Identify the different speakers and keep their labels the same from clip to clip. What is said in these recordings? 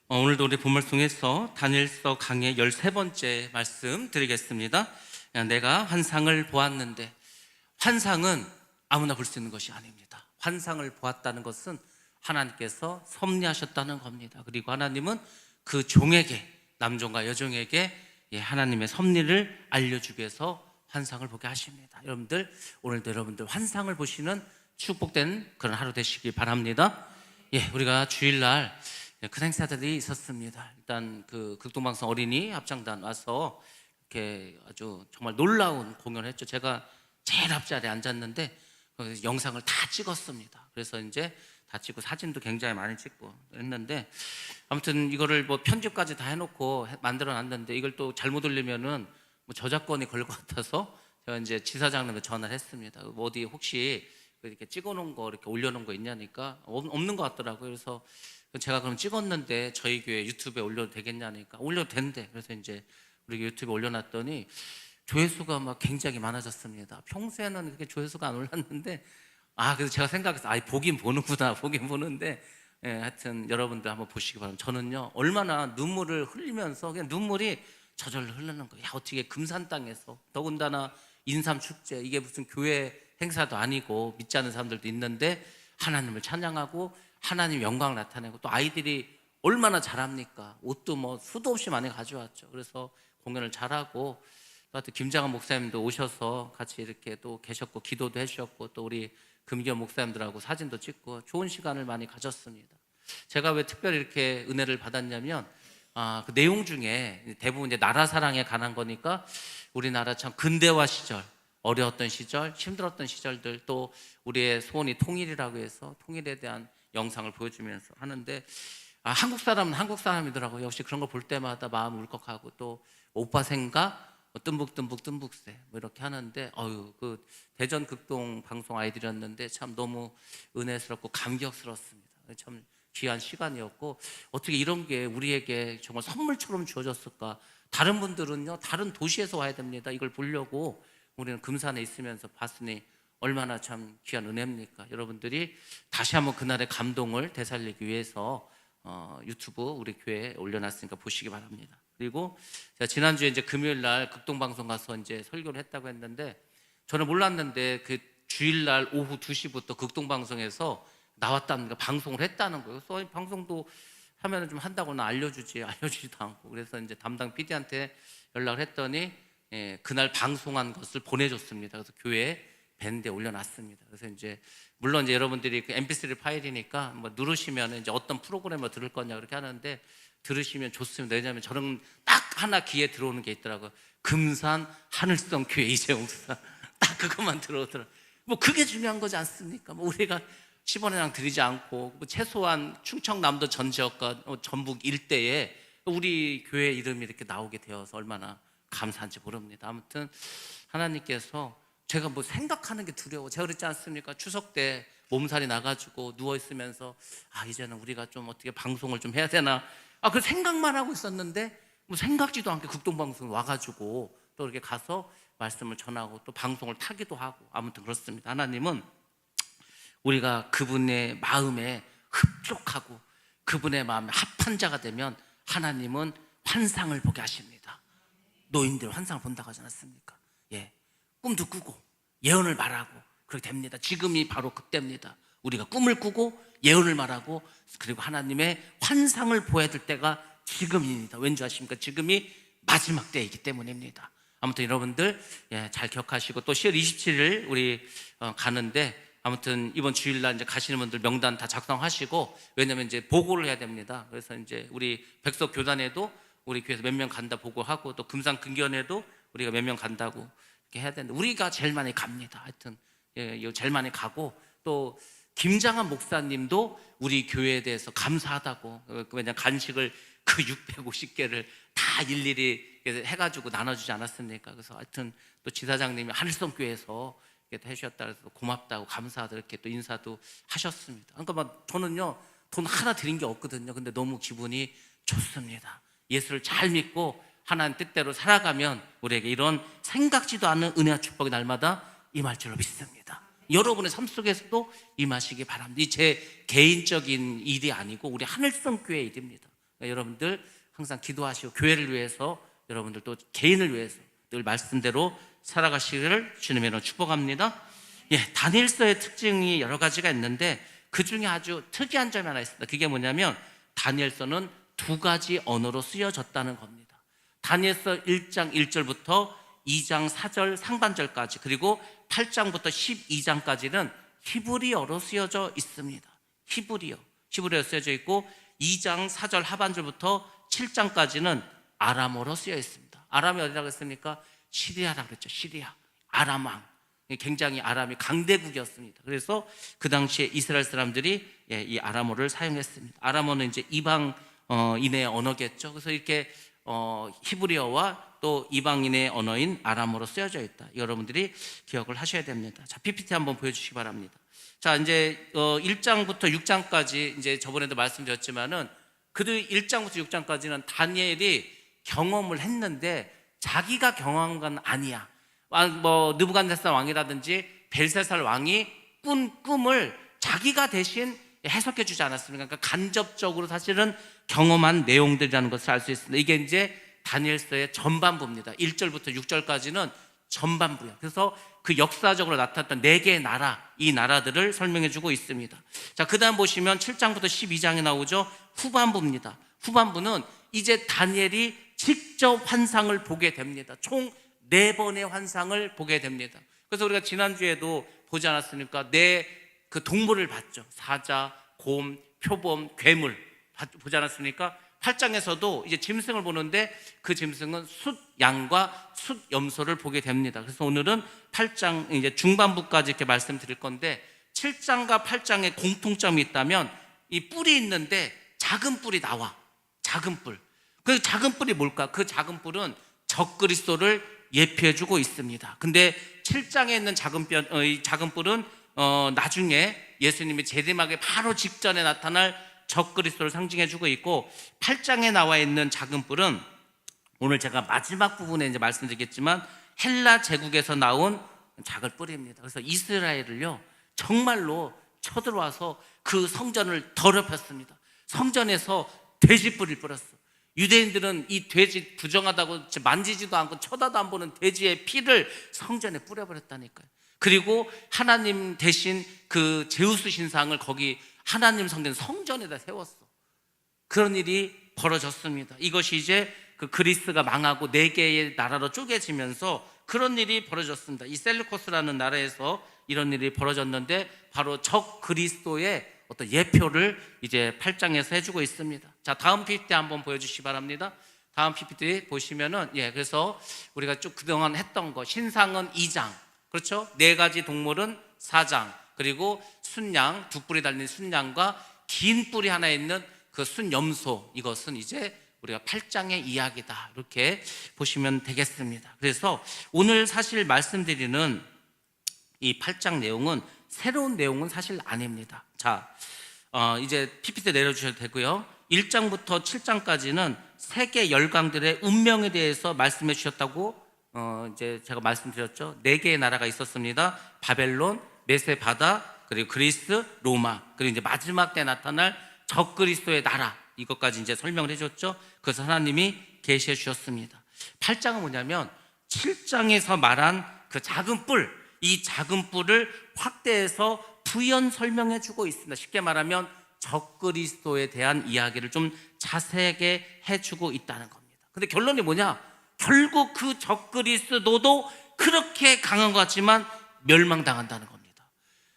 Speaker 1: 오늘도 우리 본말씀에서 다니엘서 강의 13번째 말씀 드리겠습니다. 내가 환상을 보았는데, 환상은 아무나 볼 수 있는 것이 아닙니다. 환상을 보았다는 것은 하나님께서 섭리하셨다는 겁니다. 그리고 하나님은 그 종에게, 남종과 여종에게 하나님의 섭리를 알려주기 위해서 환상을 보게 하십니다. 여러분들, 오늘도 여러분들 환상을 보시는 축복된 그런 하루 되시길 바랍니다. 우리가 주일날 큰 행사들이 있었습니다. 일단 그 극동방송 어린이 합창단 와서 이렇게 아주 정말 놀라운 공연을 했죠. 제가 제일 앞자리에 앉았는데 영상을 다 찍었습니다. 그래서 이제 다 찍고 사진도 굉장히 많이 찍고 했는데, 아무튼 이거를 뭐 편집까지 다 해놓고 만들어 놨는데 이걸 또 잘못 올리면은 뭐 저작권이 걸릴 것 같아서 제가 이제 지사장님께 전화를 했습니다. 뭐 어디 혹시 이렇게 찍어놓은 거 이렇게 올려놓은 거 있냐니까 없는 것 같더라고요. 그래서 제가 그럼 찍었는데 저희 교회 유튜브에 올려도 되겠냐니까 올려도 된대. 그래서 이제 우리 유튜브에 올려놨더니 조회수가 막 굉장히 많아졌습니다. 평소에는 그렇게 조회수가 안 올랐는데 그래서 제가 생각해서 보긴 보는구나, 보긴 보는데 하여튼 여러분들 한번 보시기 바랍니다. 저는요 얼마나 눈물을 흘리면서 그냥 눈물이 저절로 흐르는 거예요. 어떻게 금산 땅에서, 더군다나 인삼 축제, 이게 무슨 교회 행사도 아니고 믿지 않는 사람들도 있는데 하나님을 찬양하고 하나님 영광을 나타내고, 또 아이들이 얼마나 잘합니까? 옷도 뭐 수도 없이 많이 가져왔죠. 그래서 공연을 잘하고, 또 김장한 목사님도 오셔서 같이 이렇게 또 계셨고 기도도 해주셨고, 또 우리 금기현 목사님들하고 사진도 찍고 좋은 시간을 많이 가졌습니다. 제가 왜 특별히 이렇게 은혜를 받았냐면 그 내용 중에 대부분 이제 나라 사랑에 관한 거니까 우리나라 참 근대화 시절, 어려웠던 시절, 힘들었던 시절들, 또 우리의 소원이 통일이라고 해서 통일에 대한 영상을 보여주면서 하는데 한국 사람은 한국 사람이더라고요. 역시 그런 거 볼 때마다 마음 울컥하고, 또 오빠 생각, 뜸북세 뭐 이렇게 하는데 그 대전 극동 방송 아이들이었는데 참 너무 은혜스럽고 감격스럽습니다. 참 귀한 시간이었고, 어떻게 이런 게 우리에게 정말 선물처럼 주어졌을까. 다른 분들은요 다른 도시에서 와야 됩니다. 이걸 보려고. 우리는 금산에 있으면서 봤으니 얼마나 참 귀한 은혜입니까? 여러분들이 다시 한번 그날의 감동을 되살리기 위해서 유튜브 우리 교회에 올려놨으니까 보시기 바랍니다. 그리고 제가 지난주에 이제 금요일 날 극동방송 가서 이제 설교를 했다고 했는데, 저는 몰랐는데 그 주일날 오후 2시부터 극동방송에서 나왔다는 거, 방송을 했다는 거예요. 그래서 방송도 하면은 좀 한다고는 알려주지도 않고, 그래서 이제 담당 PD한테 연락을 했더니 그날 방송한 것을 보내줬습니다. 그래서 교회에 밴드에 올려놨습니다. 그래서 이제 물론 이제 여러분들이 그 MP3 파일이니까 뭐 누르시면 이제 어떤 프로그램을 들을 거냐 그렇게 하는데, 들으시면 좋습니다. 왜냐하면 저는 딱 하나 귀에 들어오는 게 있더라고요. 금산 하늘성 교회 이재용 목사, 딱 그것만 들어오더라고요. 뭐 그게 중요한 거지 않습니까? 뭐 우리가 10원이랑 드리지 않고 뭐 최소한 충청남도 전 지역과 전북 일대에 우리 교회 이름이 이렇게 나오게 되어서 얼마나 감사한지 모릅니다. 아무튼 하나님께서, 제가 뭐 생각하는 게 두려워. 제가 그랬지 않습니까? 추석 때 몸살이 나가지고 누워있으면서 이제는 우리가 좀 어떻게 방송을 좀 해야 되나, 그 생각만 하고 있었는데 뭐 생각지도 않게 극동방송 와가지고 또 이렇게 가서 말씀을 전하고 또 방송을 타기도 하고, 아무튼 그렇습니다. 하나님은 우리가 그분의 마음에 흡족하고 그분의 마음에 합한 자가 되면 하나님은 환상을 보게 하십니다. 노인들 환상을 본다고 하지 않았습니까? 꿈도 꾸고 예언을 말하고 그렇게 됩니다. 지금이 바로 그때입니다. 우리가 꿈을 꾸고 예언을 말하고, 그리고 하나님의 환상을 보여야 될 때가 지금입니다. 왠지 아십니까? 지금이 마지막 때이기 때문입니다. 아무튼 여러분들 잘 기억하시고, 또 10월 27일 우리 가는데, 아무튼 이번 주일날 이제 가시는 분들 명단 다 작성하시고, 왜냐면 이제 보고를 해야 됩니다. 그래서 이제 우리 백석 교단에도 우리 교회에서 몇 명 간다 보고하고, 또 금산 근견에도 우리가 몇 명 간다고 이렇게 해야 되는데, 우리가 제일 많이 갑니다. 하여튼 제일 많이 가고, 또 김장한 목사님도 우리 교회에 대해서 감사하다고, 왜냐 간식을 그 650개를 다 일일이 해가지고 나눠주지 않았습니까? 그래서 하여튼 또 지사장님이 하늘성 교회에서 이렇게 해주셨다 그래서 고맙다고, 감사하다 이렇게 또 인사도 하셨습니다. 그러니까 막 저는요 돈 하나 드린 게 없거든요. 근데 너무 기분이 좋습니다. 예수를 잘 믿고 하나님 뜻대로 살아가면 우리에게 이런 생각지도 않은 은혜와 축복이 날마다 임할 줄로 믿습니다. 여러분의 삶 속에서도 임하시기 바랍니다. 이 제 개인적인 일이 아니고 우리 하늘성 교회의 일입니다. 여러분들 항상 기도하시고 교회를 위해서 여러분들 또 개인을 위해서 늘 말씀대로 살아가시기를 주님의 이름으로 축복합니다. 다니엘서의 특징이 여러 가지가 있는데 그 중에 아주 특이한 점이 하나 있습니다. 그게 뭐냐면 다니엘서는 두 가지 언어로 쓰여졌다는 겁니다. 다니엘서 1장 1절부터 2장 4절 상반절까지, 그리고 8장부터 12장까지는 히브리어로 쓰여져 있습니다. 히브리어 쓰여져 있고 2장 4절 하반절부터 7장까지는 아람어로 쓰여 있습니다. 아람이 어디라고 했습니까? 시리아라고 그랬죠. 시리아, 아람 왕. 굉장히 아람이 강대국이었습니다. 그래서 그 당시에 이스라엘 사람들이 이 아람어를 사용했습니다. 아람어는 이제 이방인의 언어겠죠. 그래서 이렇게 히브리어와 또 이방인의 언어인 아람어로 쓰여져 있다. 여러분들이 기억을 하셔야 됩니다. 자, PPT 한번 보여주시기 바랍니다. 자, 이제 1장부터 6장까지 이제 저번에도 말씀드렸지만은 그 1장부터 6장까지는 다니엘이 경험을 했는데 자기가 경험한 건 아니야. 뭐 느부갓네살 왕이라든지 벨사살 왕이 꾼 꿈을 자기가 대신 해석해 주지 않았습니까? 그러니까 간접적으로 사실은 경험한 내용들이라는 것을 알 수 있습니다. 이게 이제 다니엘서의 전반부입니다. 1절부터 6절까지는 전반부예요. 그래서 그 역사적으로 나타났던 4개의 나라, 이 나라들을 설명해 주고 있습니다. 자, 그 다음 보시면 7장부터 12장에 나오죠. 후반부입니다. 후반부는 이제 다니엘이 직접 환상을 보게 됩니다. 총 4번의 환상을 보게 됩니다. 그래서 우리가 지난주에도 보지 않았습니까? 그 동물을 봤죠. 사자, 곰, 표범, 괴물 보지 않았습니까? 8장에서도 이제 짐승을 보는데 그 짐승은 숫양과 숫염소를 보게 됩니다. 그래서 오늘은 8장 이제 중반부까지 이렇게 말씀드릴 건데 7장과 8장에 공통점이 있다면 이 뿔이 있는데 작은 뿔이 나와. 작은 뿔. 그 작은 뿔이 뭘까? 그 작은 뿔은 적그리스도를 예표해주고 있습니다. 근데 7장에 있는 이 작은 뿔은 나중에 예수님이 재림하기 바로 직전에 나타날 적그리스도를 상징해주고 있고, 8장에 나와 있는 작은 뿔은 오늘 제가 마지막 부분에 이제 말씀드리겠지만 헬라 제국에서 나온 작은 뿔입니다. 그래서 이스라엘을요 정말로 쳐들어와서 그 성전을 더럽혔습니다. 성전에서 돼지 뿔을 뿌렸어. 유대인들은 이 돼지 부정하다고 만지지도 않고 쳐다도 안 보는 돼지의 피를 성전에 뿌려버렸다니까요. 그리고 하나님 대신 그 제우스 신상을 거기 하나님 성전에다 세웠어. 그런 일이 벌어졌습니다. 이것이 이제 그 그리스가 망하고 4개의 나라로 쪼개지면서 그런 일이 벌어졌습니다. 이 셀루코스라는 나라에서 이런 일이 벌어졌는데 바로 적 그리스도의 어떤 예표를 이제 8장에서 해주고 있습니다. 자, 다음 PPT 한번 보여주시기 바랍니다. 다음 PPT 보시면은 그래서 우리가 쭉 그동안 했던 거, 신상은 2장, 그렇죠? 4가지 동물은 4장, 그리고 순양, 2뿔이 달린 순양과 긴 뿔이 하나 있는 그 순염소, 이것은 이제 우리가 8장의 이야기다, 이렇게 보시면 되겠습니다. 그래서 오늘 사실 말씀드리는 이 8장 내용은 새로운 내용은 사실 아닙니다. 자, 이제 PPT 내려주셔도 되고요. 1장부터 7장까지는 세계 열강들의 운명에 대해서 말씀해 주셨다고 이제 제가 말씀드렸죠. 4개의 나라가 있었습니다. 바벨론, 메세바다, 그리고 그리스, 로마, 그리고 이제 마지막 때 나타날 적그리스도의 나라, 이것까지 이제 설명을 해줬죠. 그래서 하나님이 계시해 주셨습니다. 8장은 뭐냐면 7장에서 말한 그 작은 뿔, 이 작은 뿔을 확대해서 부연 설명해 주고 있습니다. 쉽게 말하면 적그리스도에 대한 이야기를 좀 자세하게 해주고 있다는 겁니다. 근데 결론이 뭐냐? 결국 그 적그리스도도 그렇게 강한 것 같지만 멸망당한다는 겁니다.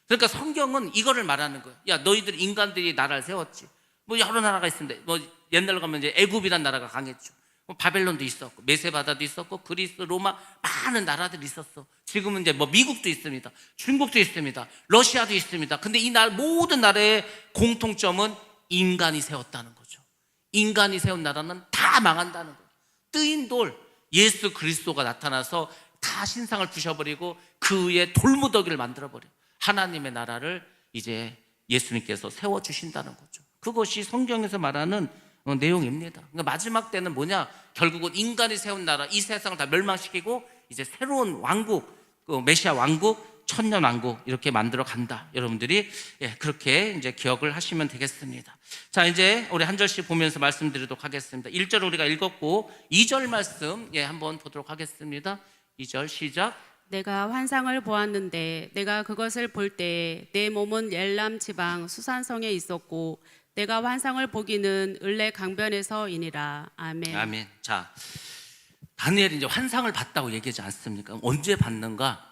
Speaker 1: 그러니까 성경은 이거를 말하는 거예요. 야, 너희들 인간들이 나라를 세웠지. 뭐 여러 나라가 있는데, 뭐 옛날로 가면 이제 애굽이란 나라가 강했죠. 바벨론도 있었고, 메세바다도 있었고, 그리스, 로마, 많은 나라들이 있었어. 지금은 이제 뭐 미국도 있습니다. 중국도 있습니다. 러시아도 있습니다. 근데 이 모든 나라의 공통점은 인간이 세웠다는 거죠. 인간이 세운 나라는 다 망한다는 거예요. 뜨인 돌, 예수 그리스도가 나타나서 다 신상을 부셔버리고 그 위에 돌무더기를 만들어버려요. 하나님의 나라를 이제 예수님께서 세워주신다는 거죠. 그것이 성경에서 말하는 내용입니다. 그러니까 마지막 때는 뭐냐? 결국은 인간이 세운 나라, 이 세상을 다 멸망시키고 이제 새로운 왕국, 그 메시아 왕국, 천년왕국 이렇게 만들어 간다. 여러분들이 그렇게 이제 기억을 하시면 되겠습니다. 자, 이제 우리 한 절씩 보면서 말씀드리도록 하겠습니다. 1절 우리가 읽었고 2절 말씀 한번 보도록 하겠습니다. 2절 시작.
Speaker 2: 내가 환상을 보았는데 내가 그것을 볼 때 내 몸은 엘람 지방 수산성에 있었고 내가 환상을 보기는 을레 강변에서이니라. 아멘.
Speaker 1: 아멘. 자, 다니엘이 이제 환상을 봤다고 얘기하지 않습니까? 언제 봤는가?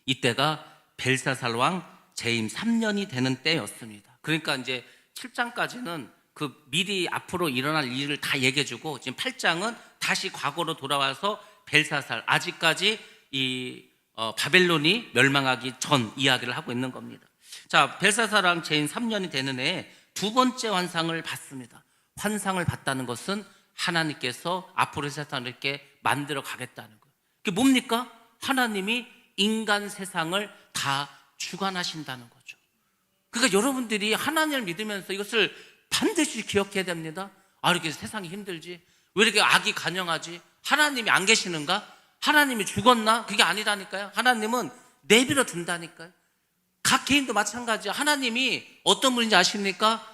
Speaker 1: 이때가 벨사살 왕 재임 3년이 되는 때였습니다. 그러니까 이제 7장까지는 그 미리 앞으로 일어날 일을 다 얘기해주고 지금 8장은 다시 과거로 돌아와서 벨사살, 아직까지 이 바벨론이 멸망하기 전 이야기를 하고 있는 겁니다. 자, 벨사살 왕 재임 3년이 되는 해에 두 번째 환상을 봤습니다. 환상을 봤다는 것은 하나님께서 앞으로 세상을 이렇게 만들어 가겠다는 거예요. 그게 뭡니까? 하나님이 인간 세상을 다 주관하신다는 거죠. 그러니까 여러분들이 하나님을 믿으면서 이것을 반드시 기억해야 됩니다. 이렇게 세상이 힘들지? 왜 이렇게 악이 간영하지? 하나님이 안 계시는가? 하나님이 죽었나? 그게 아니라니까요. 하나님은 내버려 둔다니까요. 각 개인도 마찬가지야. 하나님이 어떤 분인지 아십니까?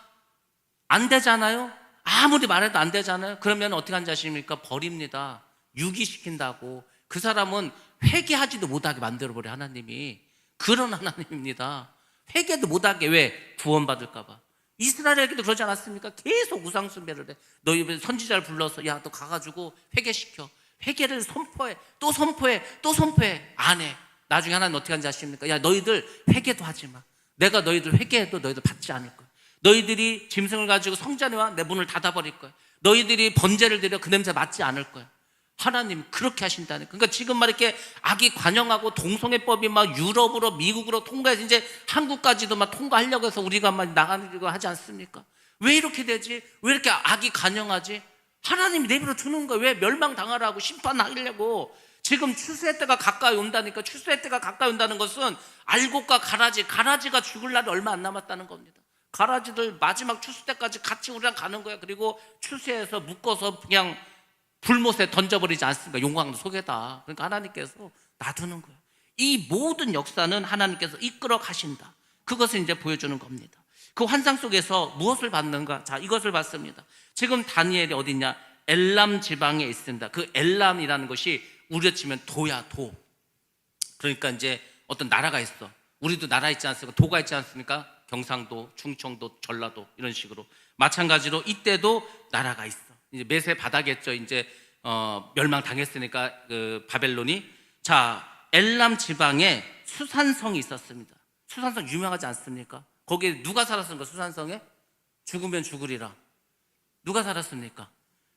Speaker 1: 안 되잖아요. 아무리 말해도 안 되잖아요. 그러면 어떻게 하는지 아십니까? 버립니다. 유기시킨다고. 그 사람은 회개하지도 못하게 만들어버려. 하나님이 그런 하나님입니다. 회개도 못하게. 왜? 구원받을까 봐. 이스라엘에게도 그러지 않았습니까? 계속 우상숭배를 해. 너희 선지자를 불러서 야, 너 가가지고 회개시켜. 회개를 선포해. 또 선포해. 또 선포해. 안 해. 나중에 하나님 어떻게 하는지 아십니까? 야, 너희들 회개도 하지 마. 내가 너희들 회개해도 너희들 받지 않을 거야. 너희들이 짐승을 가지고 성전에 와 내 문을 닫아버릴 거야. 너희들이 번제를 드려 그 냄새 맡지 않을 거야. 하나님 그렇게 하신다니까. 그러니까 지금 막 이렇게 악이 관영하고 동성애법이 막 유럽으로 미국으로 통과해서 이제 한국까지도 막 통과하려고 해서 우리가 막 나가려고 하지 않습니까? 왜 이렇게 되지? 왜 이렇게 악이 관영하지? 하나님이 내버려 두는 거예요. 왜 멸망당하라고 심판하려고. 지금 추수의 때가 가까이 온다니까. 추수의 때가 가까이 온다는 것은 알곡과 가라지가 죽을 날이 얼마 안 남았다는 겁니다. 가라지들 마지막 추수 때까지 같이 우리랑 가는 거야. 그리고 추수해서 묶어서 그냥 불못에 던져버리지 않습니까? 용광로 속에다. 그러니까 하나님께서 놔두는 거예요. 이 모든 역사는 하나님께서 이끌어 가신다. 그것을 이제 보여주는 겁니다. 그 환상 속에서 무엇을 봤는가? 자, 이것을 봤습니다. 지금 다니엘이 어디냐? 엘람 지방에 있습니다. 그 엘람이라는 것이 우리로 치면 도야, 도. 그러니까 이제 어떤 나라가 있어. 우리도 나라 있지 않습니까? 도가 있지 않습니까? 경상도, 충청도, 전라도 이런 식으로. 마찬가지로 이때도 나라가 있어. 이제 매세 바다겠죠. 이제 멸망당했으니까 그 바벨론이. 자, 엘람 지방에 수산성이 있었습니다. 수산성 유명하지 않습니까? 거기에 누가 살았습니까? 수산성에? 죽으면 죽으리라. 누가 살았습니까?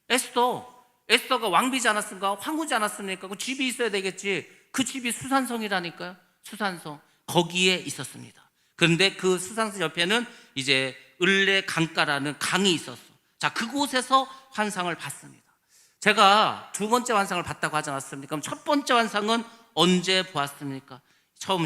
Speaker 1: 에스더가 왕비지 않았습니까? 황후지 않았습니까? 그 집이 있어야 되겠지. 그 집이 수산성이라니까요. 수산성. 거기에 있었습니다. 그런데 그 수산성 옆에는 이제 을레 강가라는 강이 있었어. 자, 그곳에서 환상을 봤습니다. 제가 두 번째 환상을 봤다고 하지 않았습니까? 그럼 첫 번째 환상은 언제 보았습니까? 처음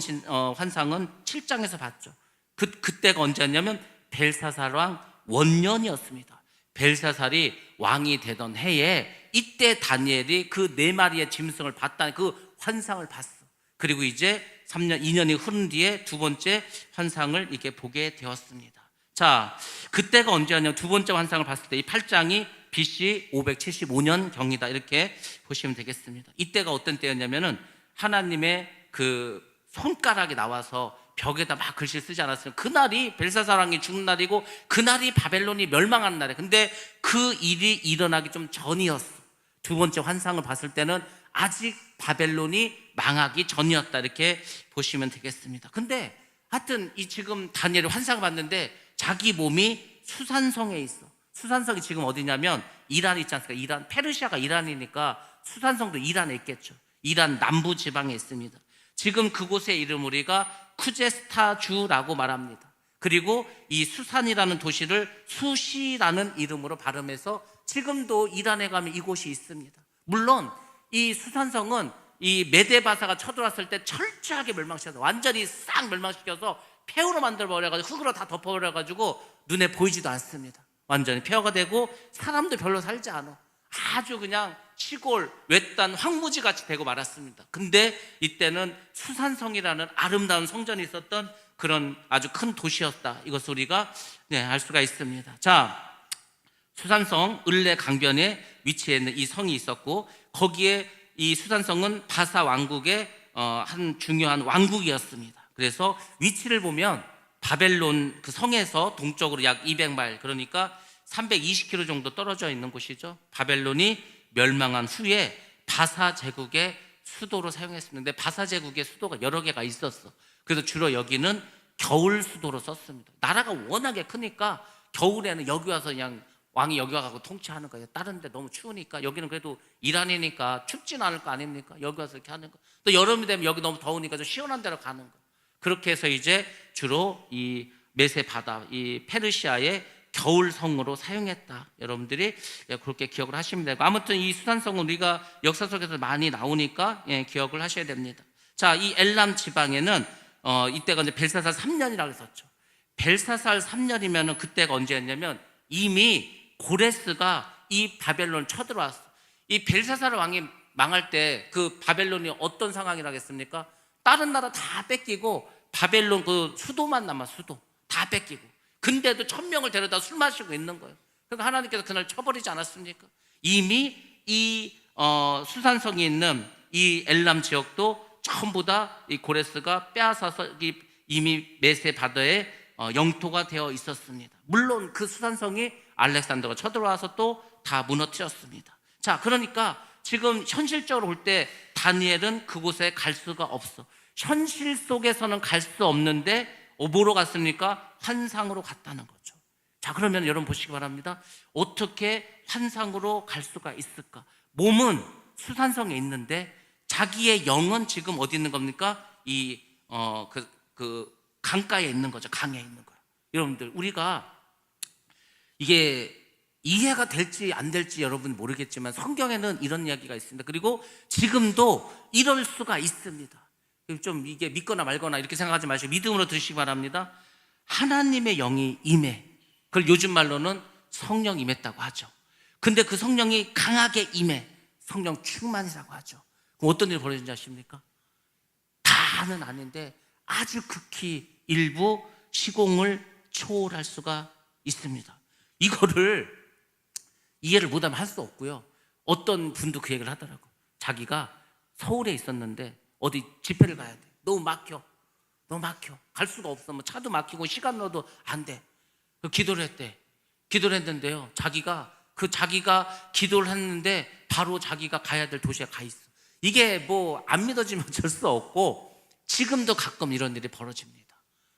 Speaker 1: 환상은 7장에서 봤죠. 그때가 언제였냐면 벨사살 왕 원년이었습니다. 벨사살이 왕이 되던 해에 이때 다니엘이 그 4마리의 짐승을 봤다는 그 환상을 봤어. 그리고 이제 2년이 흐른 뒤에 두 번째 환상을 이렇게 보게 되었습니다. 자, 그때가 언제였냐면 두 번째 환상을 봤을 때 이 8장이 BC 575년 경이다. 이렇게 보시면 되겠습니다. 이때가 어떤 때였냐면은 하나님의 그 손가락이 나와서 벽에다 막 글씨를 쓰지 않았어요. 그날이 벨사살 왕이 죽는 날이고 그날이 바벨론이 멸망하는 날이에요. 근데 그 일이 일어나기 좀 전이었어. 두 번째 환상을 봤을 때는 아직 바벨론이 망하기 전이었다. 이렇게 보시면 되겠습니다. 근데 하여튼 이 지금 다니엘이 환상을 봤는데 자기 몸이 수산성에 있어. 수산성이 지금 어디냐면 이란 있지 않습니까? 이란, 페르시아가 이란이니까 수산성도 이란에 있겠죠. 이란 남부 지방에 있습니다. 지금 그곳의 이름 우리가 쿠제스타주라고 말합니다. 그리고 이 수산이라는 도시를 수시라는 이름으로 발음해서 지금도 이란에 가면 이곳이 있습니다. 물론 이 수산성은 이 메데바사가 쳐들어왔을 때 철저하게 멸망시켜서 완전히 싹 멸망시켜서 폐허로 만들어버려가지고 흙으로 다 덮어버려가지고 눈에 보이지도 않습니다. 완전히 폐허가 되고 사람도 별로 살지 않아. 아주 그냥 시골 외딴 황무지 같이 되고 말았습니다. 근데 이때는 수산성이라는 아름다운 성전이 있었던 그런 아주 큰 도시였다. 이것을 우리가 알 수가 있습니다. 자, 수산성 을레 강변에 위치해 있는 이 성이 있었고, 거기에 이 수산성은 바사 왕국의 한 중요한 왕국이었습니다. 그래서 위치를 보면 바벨론 그 성에서 동쪽으로 약 200마일, 그러니까 320km 정도 떨어져 있는 곳이죠. 바벨론이 멸망한 후에 바사 제국의 수도로 사용했었는데, 바사 제국의 수도가 여러 개가 있었어. 그래서 주로 여기는 겨울 수도로 썼습니다. 나라가 워낙에 크니까 겨울에는 여기 와서 그냥 왕이 여기 와서 통치하는 거예요. 다른 데 너무 추우니까, 여기는 그래도 이란이니까 춥진 않을 거 아닙니까? 여기 와서 이렇게 하는 거. 또 여름이 되면 여기 너무 더우니까 좀 시원한 데로 가는 거. 그렇게 해서 이제 주로 이 메세 바다, 이 페르시아의 겨울 성으로 사용했다. 여러분들이 그렇게 기억을 하시면 되고, 아무튼 이 수산성은 우리가 역사 속에서 많이 나오니까 기억을 하셔야 됩니다. 자, 이 엘람 지방에는 이때가 이제 벨사살 3년이라고 했었죠. 벨사살 3년이면은 그때가 언제였냐면 이미 고레스가 이 바벨론 쳐들어왔어. 이 벨사살 왕이 망할 때 그 바벨론이 어떤 상황이라고 했습니까? 다른 나라 다 뺏기고 바벨론 그 수도만 남아, 수도 다 뺏기고, 근데도 1000명을 데려다 술 마시고 있는 거예요. 그러니까 하나님께서 그날 쳐버리지 않았습니까? 이미 이 수산성이 있는 이 엘람 지역도 전부 다 이 고레스가 빼앗아서 이미 메세 바다의 영토가 되어 있었습니다. 물론 그 수산성이 알렉산더가 쳐들어와서 또 다 무너뜨렸습니다. 자, 그러니까 지금 현실적으로 볼 때 다니엘은 그곳에 갈 수가 없어. 현실 속에서는 갈 수 없는데 뭐로 갔습니까? 환상으로 갔다는 거죠. 자, 그러면 여러분 보시기 바랍니다. 어떻게 환상으로 갈 수가 있을까? 몸은 수산성에 있는데 자기의 영은 지금 어디 있는 겁니까? 이 강가에 있는 거죠. 강에 있는 거예요. 여러분들, 우리가 이게 이해가 될지 안 될지 여러분 모르겠지만 성경에는 이런 이야기가 있습니다. 그리고 지금도 이럴 수가 있습니다. 좀 이게 믿거나 말거나 이렇게 생각하지 마시고 믿음으로 들으시기 바랍니다. 하나님의 영이 임해. 그걸 요즘 말로는 성령 임했다고 하죠. 근데 그 성령이 강하게 임해. 성령 충만이라고 하죠. 그럼 어떤 일이 벌어진지 아십니까? 다는 아닌데 아주 극히 일부 시공을 초월할 수가 있습니다. 이거를 이해를 못하면 할 수 없고요. 어떤 분도 그 얘기를 하더라고. 자기가 서울에 있었는데 어디 집회를 가야 돼. 너무 막혀. 갈 수가 없어. 뭐 차도 막히고 시간 넣어도 안 돼. 기도를 했대. 기도를 했는데요. 자기가 기도를 했는데 바로 자기가 가야 될 도시에 가 있어. 이게 뭐 안 믿어지면 어쩔 수 없고 지금도 가끔 이런 일이 벌어집니다.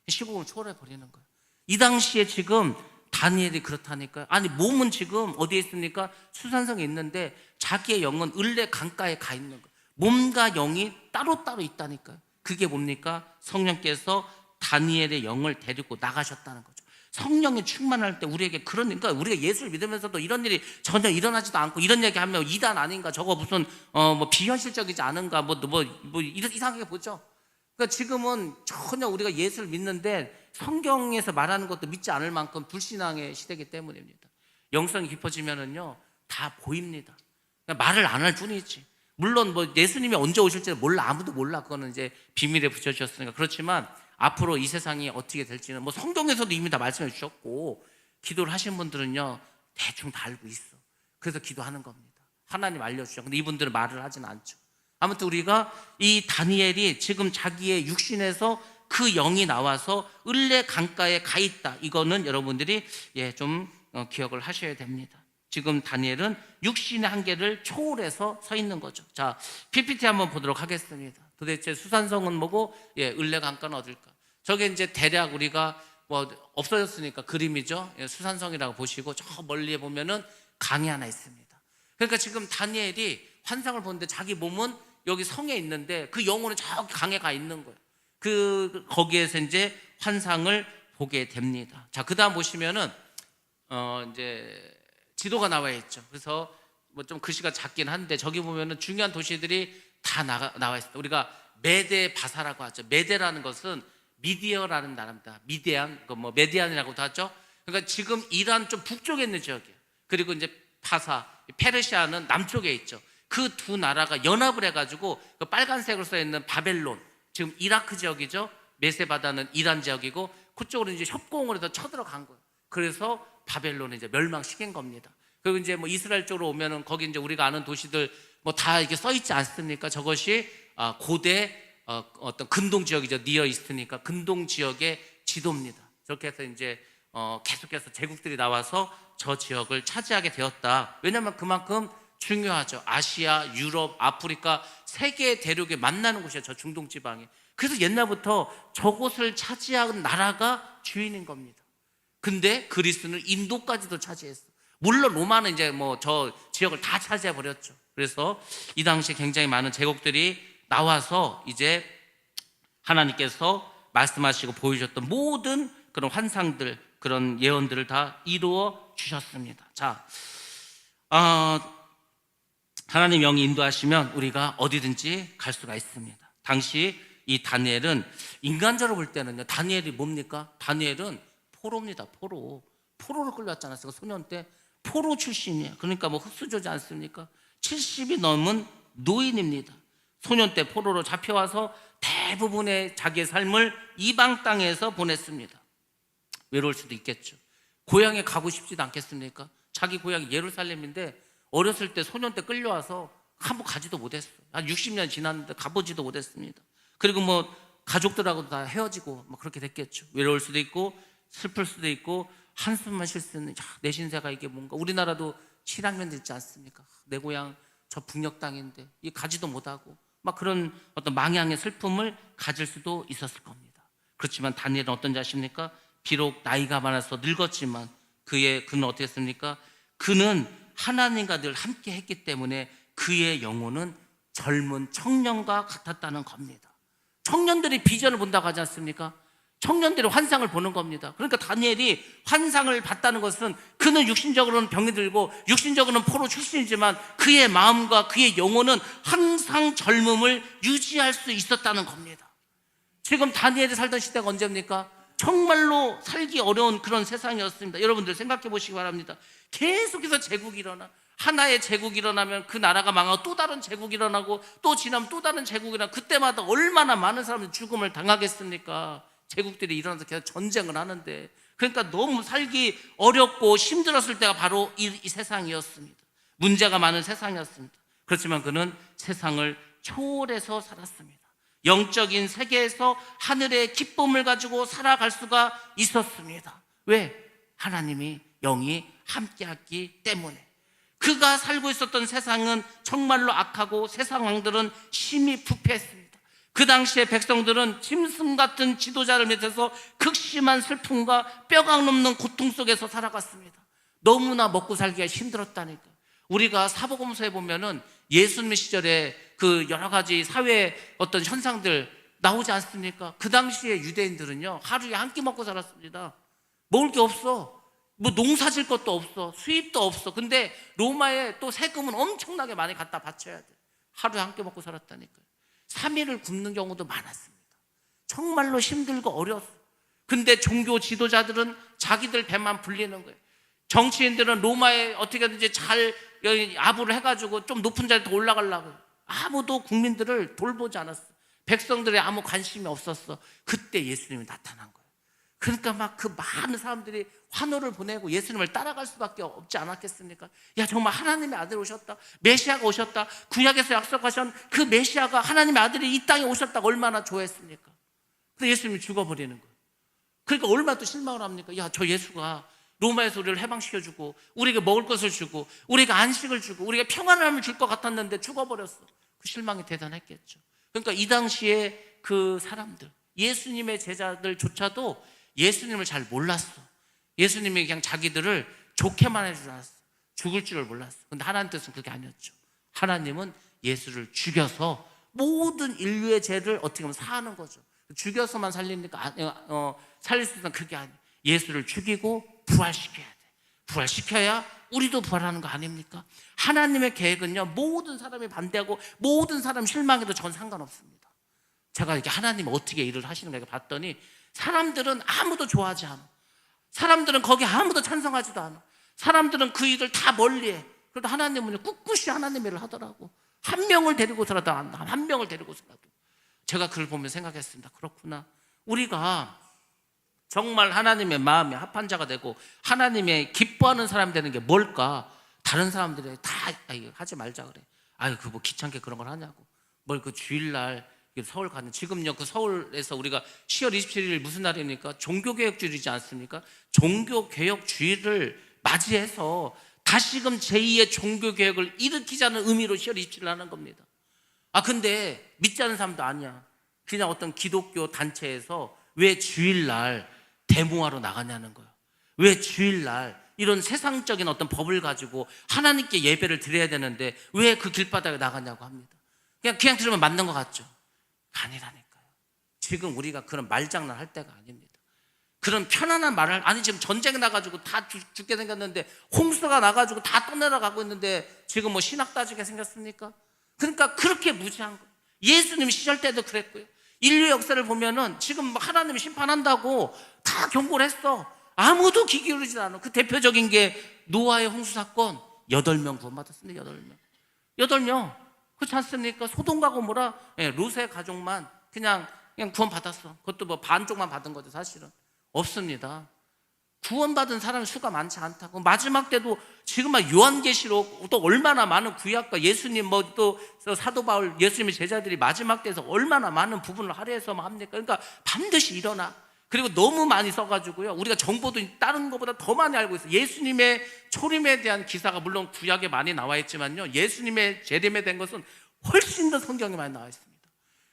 Speaker 1: 시공을 초월해 버리는 거예요. 이 당시에 지금 다니엘이 그렇다니까요. 아니, 몸은 지금 어디에 있습니까? 수산성에 있는데 자기의 영은 을레 강가에 가 있는 거예요. 몸과 영이 따로따로 있다니까요. 그게 뭡니까? 성령께서 다니엘의 영을 데리고 나가셨다는 거죠. 성령이 충만할 때 우리에게 그러니까 우리가 예수를 믿으면서도 이런 일이 전혀 일어나지도 않고 이런 얘기하면 이단 아닌가, 저거 무슨 뭐 비현실적이지 않은가, 뭐 이상하게 보죠. 그러니까 지금은 전혀 우리가 예수를 믿는데 성경에서 말하는 것도 믿지 않을 만큼 불신앙의 시대이기 때문입니다. 영성이 깊어지면은요 다 보입니다. 그냥 말을 안 할 뿐이지. 물론 뭐 예수님이 언제 오실지 몰라, 아무도 몰라. 그거는 이제 비밀에 붙여주셨으니까. 그렇지만 앞으로 이 세상이 어떻게 될지는 뭐 성경에서도 이미 다 말씀해 주셨고, 기도를 하신 분들은요 대충 다 알고 있어. 그래서 기도하는 겁니다. 하나님 알려주죠. 근데 이분들은 말을 하진 않죠. 아무튼 우리가 이 다니엘이 지금 자기의 육신에서 그 영이 나와서 을레 강가에 가 있다. 이거는 여러분들이 좀 기억을 하셔야 됩니다. 지금 다니엘은 육신의 한계를 초월해서 서 있는 거죠. 자, PPT 한번 보도록 하겠습니다. 도대체 수산성은 뭐고, 을레 강가는 어딜까? 저게 이제 대략 우리가 뭐 없어졌으니까 그림이죠. 수산성이라고 보시고 저 멀리에 보면은 강이 하나 있습니다. 그러니까 지금 다니엘이 환상을 보는데 자기 몸은 여기 성에 있는데 그 영혼은 저 강에 가 있는 거예요. 거기에서 이제 환상을 보게 됩니다. 자, 그 다음 보시면은 이제 지도가 나와 있죠. 그래서 뭐 좀 글씨가 작긴 한데 저기 보면은 중요한 도시들이 다 나와 있습니다. 우리가 메데 바사라고 하죠. 메데라는 것은 미디어라는 나라입니다. 메디안이라고도 하죠. 그러니까 지금 이란 좀 북쪽에 있는 지역이에요. 그리고 이제 바사, 페르시아는 남쪽에 있죠. 그 두 나라가 연합을 해가지고 그 빨간색으로 써있는 바벨론, 지금 이라크 지역이죠. 메세바다는 이란 지역이고 그쪽으로 이제 협공을 해서 쳐들어간 거예요. 그래서 바벨론을 이제 멸망시킨 겁니다. 그리고 이제 뭐 이스라엘 쪽으로 오면은 거기 이제 우리가 아는 도시들 뭐 다 이렇게 써 있지 않습니까? 저것이 고대 어떤 근동 지역이죠. 니어 이스트니까 근동 지역의 지도입니다. 저렇게 해서 이제 계속해서 제국들이 나와서 저 지역을 차지하게 되었다. 왜냐하면 그만큼 중요하죠. 아시아, 유럽, 아프리카 세 개의 대륙에 만나는 곳이에요. 저 중동 지방이. 그래서 옛날부터 저곳을 차지한 나라가 주인인 겁니다. 근데 그리스는 인도까지도 차지했어. 물론 로마는 이제 뭐 저 지역을 다 차지해 버렸죠. 그래서 이 당시에 굉장히 많은 제국들이 나와서 이제 하나님께서 말씀하시고 보여주셨던 모든 그런 환상들, 그런 예언들을 다 이루어 주셨습니다. 자, 하나님 영이 인도하시면 우리가 어디든지 갈 수가 있습니다. 당시 이 다니엘은 인간적으로 볼 때는요, 다니엘이 뭡니까? 다니엘은 포로입니다. 포로로 끌려왔잖아요. 소년 때 포로 출신이에요. 그러니까 뭐 흙수저지 않습니까? 70이 넘은 노인입니다. 소년 때 포로로 잡혀와서 대부분의 자기의 삶을 이방 땅에서 보냈습니다. 외로울 수도 있겠죠. 고향에 가고 싶지도 않겠습니까? 자기 고향이 예루살렘인데 어렸을 때 소년 때 끌려와서 한번 가지도 못했어요. 한 60년 지났는데 가보지도 못했습니다. 그리고 뭐 가족들하고도 다 헤어지고 뭐 그렇게 됐겠죠. 외로울 수도 있고 슬플 수도 있고 한숨만 쉴 수 있는 내 신세가 이게 뭔가. 우리나라도 실향면 있지 않습니까? 내 고향 저 북녘 땅인데 이 가지도 못하고 막 그런 어떤 망향의 슬픔을 가질 수도 있었을 겁니다. 그렇지만 다니엘은 어떤 자십니까? 비록 나이가 많아서 늙었지만 그는 어떻게 했습니까? 그는 하나님과 늘 함께 했기 때문에 그의 영혼은 젊은 청년과 같았다는 겁니다. 청년들이 비전을 본다고 하지 않습니까? 청년들이 환상을 보는 겁니다. 그러니까 다니엘이 환상을 봤다는 것은 그는 육신적으로는 병이 들고 육신적으로는 포로 출신이지만 그의 마음과 그의 영혼은 항상 젊음을 유지할 수 있었다는 겁니다. 지금 다니엘이 살던 시대가 언제입니까? 정말로 살기 어려운 그런 세상이었습니다. 여러분들 생각해 보시기 바랍니다. 계속해서 제국이 일어나, 하나의 제국이 일어나면 그 나라가 망하고 또 다른 제국이 일어나고 또 지나면 또 다른 제국이 일어나고 그때마다 얼마나 많은 사람들이 죽음을 당하겠습니까? 제국들이 일어나서 계속 전쟁을 하는데. 그러니까 너무 살기 어렵고 힘들었을 때가 바로 이 세상이었습니다. 문제가 많은 세상이었습니다. 그렇지만 그는 세상을 초월해서 살았습니다. 영적인 세계에서 하늘의 기쁨을 가지고 살아갈 수가 있었습니다. 왜? 하나님이 영이 함께했기 때문에. 그가 살고 있었던 세상은 정말로 악하고 세상 왕들은 심히 부패했습니다. 그 당시에 백성들은 짐승 같은 지도자를 밑에서 극심한 슬픔과 뼈가 넘는 고통 속에서 살아갔습니다. 너무나 먹고 살기가 힘들었다니까. 우리가 사복음서에 보면은 예수님 시절에 그 여러 가지 사회 어떤 현상들 나오지 않습니까? 그 당시에 유대인들은요, 하루에 한 끼 먹고 살았습니다. 먹을 게 없어. 뭐 농사 질 것도 없어. 수입도 없어. 근데 로마에 또 세금은 엄청나게 많이 갖다 바쳐야 돼. 하루에 한 끼 먹고 살았다니까요. 3일을 굶는 경우도 많았습니다. 정말로 힘들고 어려웠어. 근데 종교 지도자들은 자기들 배만 불리는 거예요. 정치인들은 로마에 어떻게든지 잘 아부를 해가지고 좀 높은 자리에 더 올라가려고. 아무도 국민들을 돌보지 않았어. 백성들이 아무 관심이 없었어. 그때 예수님이 나타난 거예요. 그러니까 막 그 많은 사람들이 환호를 보내고 예수님을 따라갈 수밖에 없지 않았겠습니까? 야, 정말 하나님의 아들이 오셨다. 메시아가 오셨다. 구약에서 약속하신 그 메시아가 하나님의 아들이 이 땅에 오셨다고 얼마나 좋아했습니까? 근데 예수님이 죽어버리는 거예요. 그러니까 얼마나 또 실망을 합니까? 야, 저 예수가 로마에서 우리를 해방시켜주고 우리에게 먹을 것을 주고 우리에게 안식을 주고 우리에게 평안함을 줄 것 같았는데 죽어버렸어. 그 실망이 대단했겠죠. 그러니까 이 당시에 그 사람들, 예수님의 제자들조차도 예수님을 잘 몰랐어. 예수님이 그냥 자기들을 좋게만 해줄 줄 알았어. 죽을 줄을 몰랐어. 근데 하나님 뜻은 그게 아니었죠. 하나님은 예수를 죽여서 모든 인류의 죄를 어떻게 보면 사하는 거죠. 죽여서만 살리니까 살릴 수 있는 그게 아니에요. 예수를 죽이고 부활시켜야 돼. 부활시켜야 우리도 부활하는 거 아닙니까? 하나님의 계획은요, 모든 사람이 반대하고 모든 사람 실망해도 전 상관없습니다. 제가 이렇게 하나님이 어떻게 일을 하시는가 봤더니 사람들은 아무도 좋아하지 않아. 사람들은 거기에 아무도 찬성하지도 않아. 사람들은 그 일을 다 멀리해. 그래도 하나님은 꿋꿋이 하나님의 일을 하더라고. 한 명을 데리고서라도 한 명을 데리고서라도. 제가 그걸 보면 생각했습니다. 그렇구나. 우리가 정말 하나님의 마음에 합한 자가 되고 하나님의 기뻐하는 사람이 되는 게 뭘까? 다른 사람들이 다 하지 말자 그래. 아유 그 뭐 귀찮게 그런 걸 하냐고. 뭘 그 주일날 서울 가는, 지금요 그 서울에서 우리가 10월 27일 무슨 날입니까? 종교개혁주일이지 않습니까? 종교개혁주일을 맞이해서 다시금 제2의 종교개혁을 일으키자는 의미로 10월 27일 하는 겁니다. 근데 믿지 않는 사람도 아니야. 그냥 어떤 기독교 단체에서 왜 주일날 데모하러 나가냐는 거야. 왜 주일날 이런 세상적인 어떤 법을 가지고 하나님께 예배를 드려야 되는데 왜 그 길바닥에 나가냐고 합니다. 그냥 들으면 맞는 것 같죠? 아니라니까요. 지금 우리가 그런 말장난 할 때가 아닙니다. 그런 편안한 말을, 아니 지금 전쟁 나가지고 다 죽게 생겼는데, 홍수가 나가지고 다 떠내려가고 있는데 지금 뭐 신학 따지게 생겼습니까? 그러니까 그렇게 무지한 거예요. 예수님 시절 때도 그랬고요. 인류 역사를 보면은 지금 하나님이 심판한다고 다 경고를 했어. 아무도 귀 기울이지 않아. 그 대표적인 게 노아의 홍수 사건. 8명 구원받았습니다. 8명. 그렇지 않습니까? 소돔과 고모라, 롯의 가족만 그냥 구원받았어. 그것도 뭐 반쪽만 받은 거죠. 사실은 없습니다. 구원받은 사람의 수가 많지 않다고. 마지막 때도 지금 막 요한계시록 또 얼마나 많은 구약과 예수님 뭐 또 사도 바울 예수님의 제자들이 마지막 때에서 얼마나 많은 부분을 할애해서 합니까? 그러니까 반드시 일어나. 그리고 너무 많이 써가지고요, 우리가 정보도 다른 것보다 더 많이 알고 있어요. 예수님의 초림에 대한 기사가 물론 구약에 많이 나와 있지만요, 예수님의 재림에 대한 것은 훨씬 더 성경에 많이 나와 있습니다.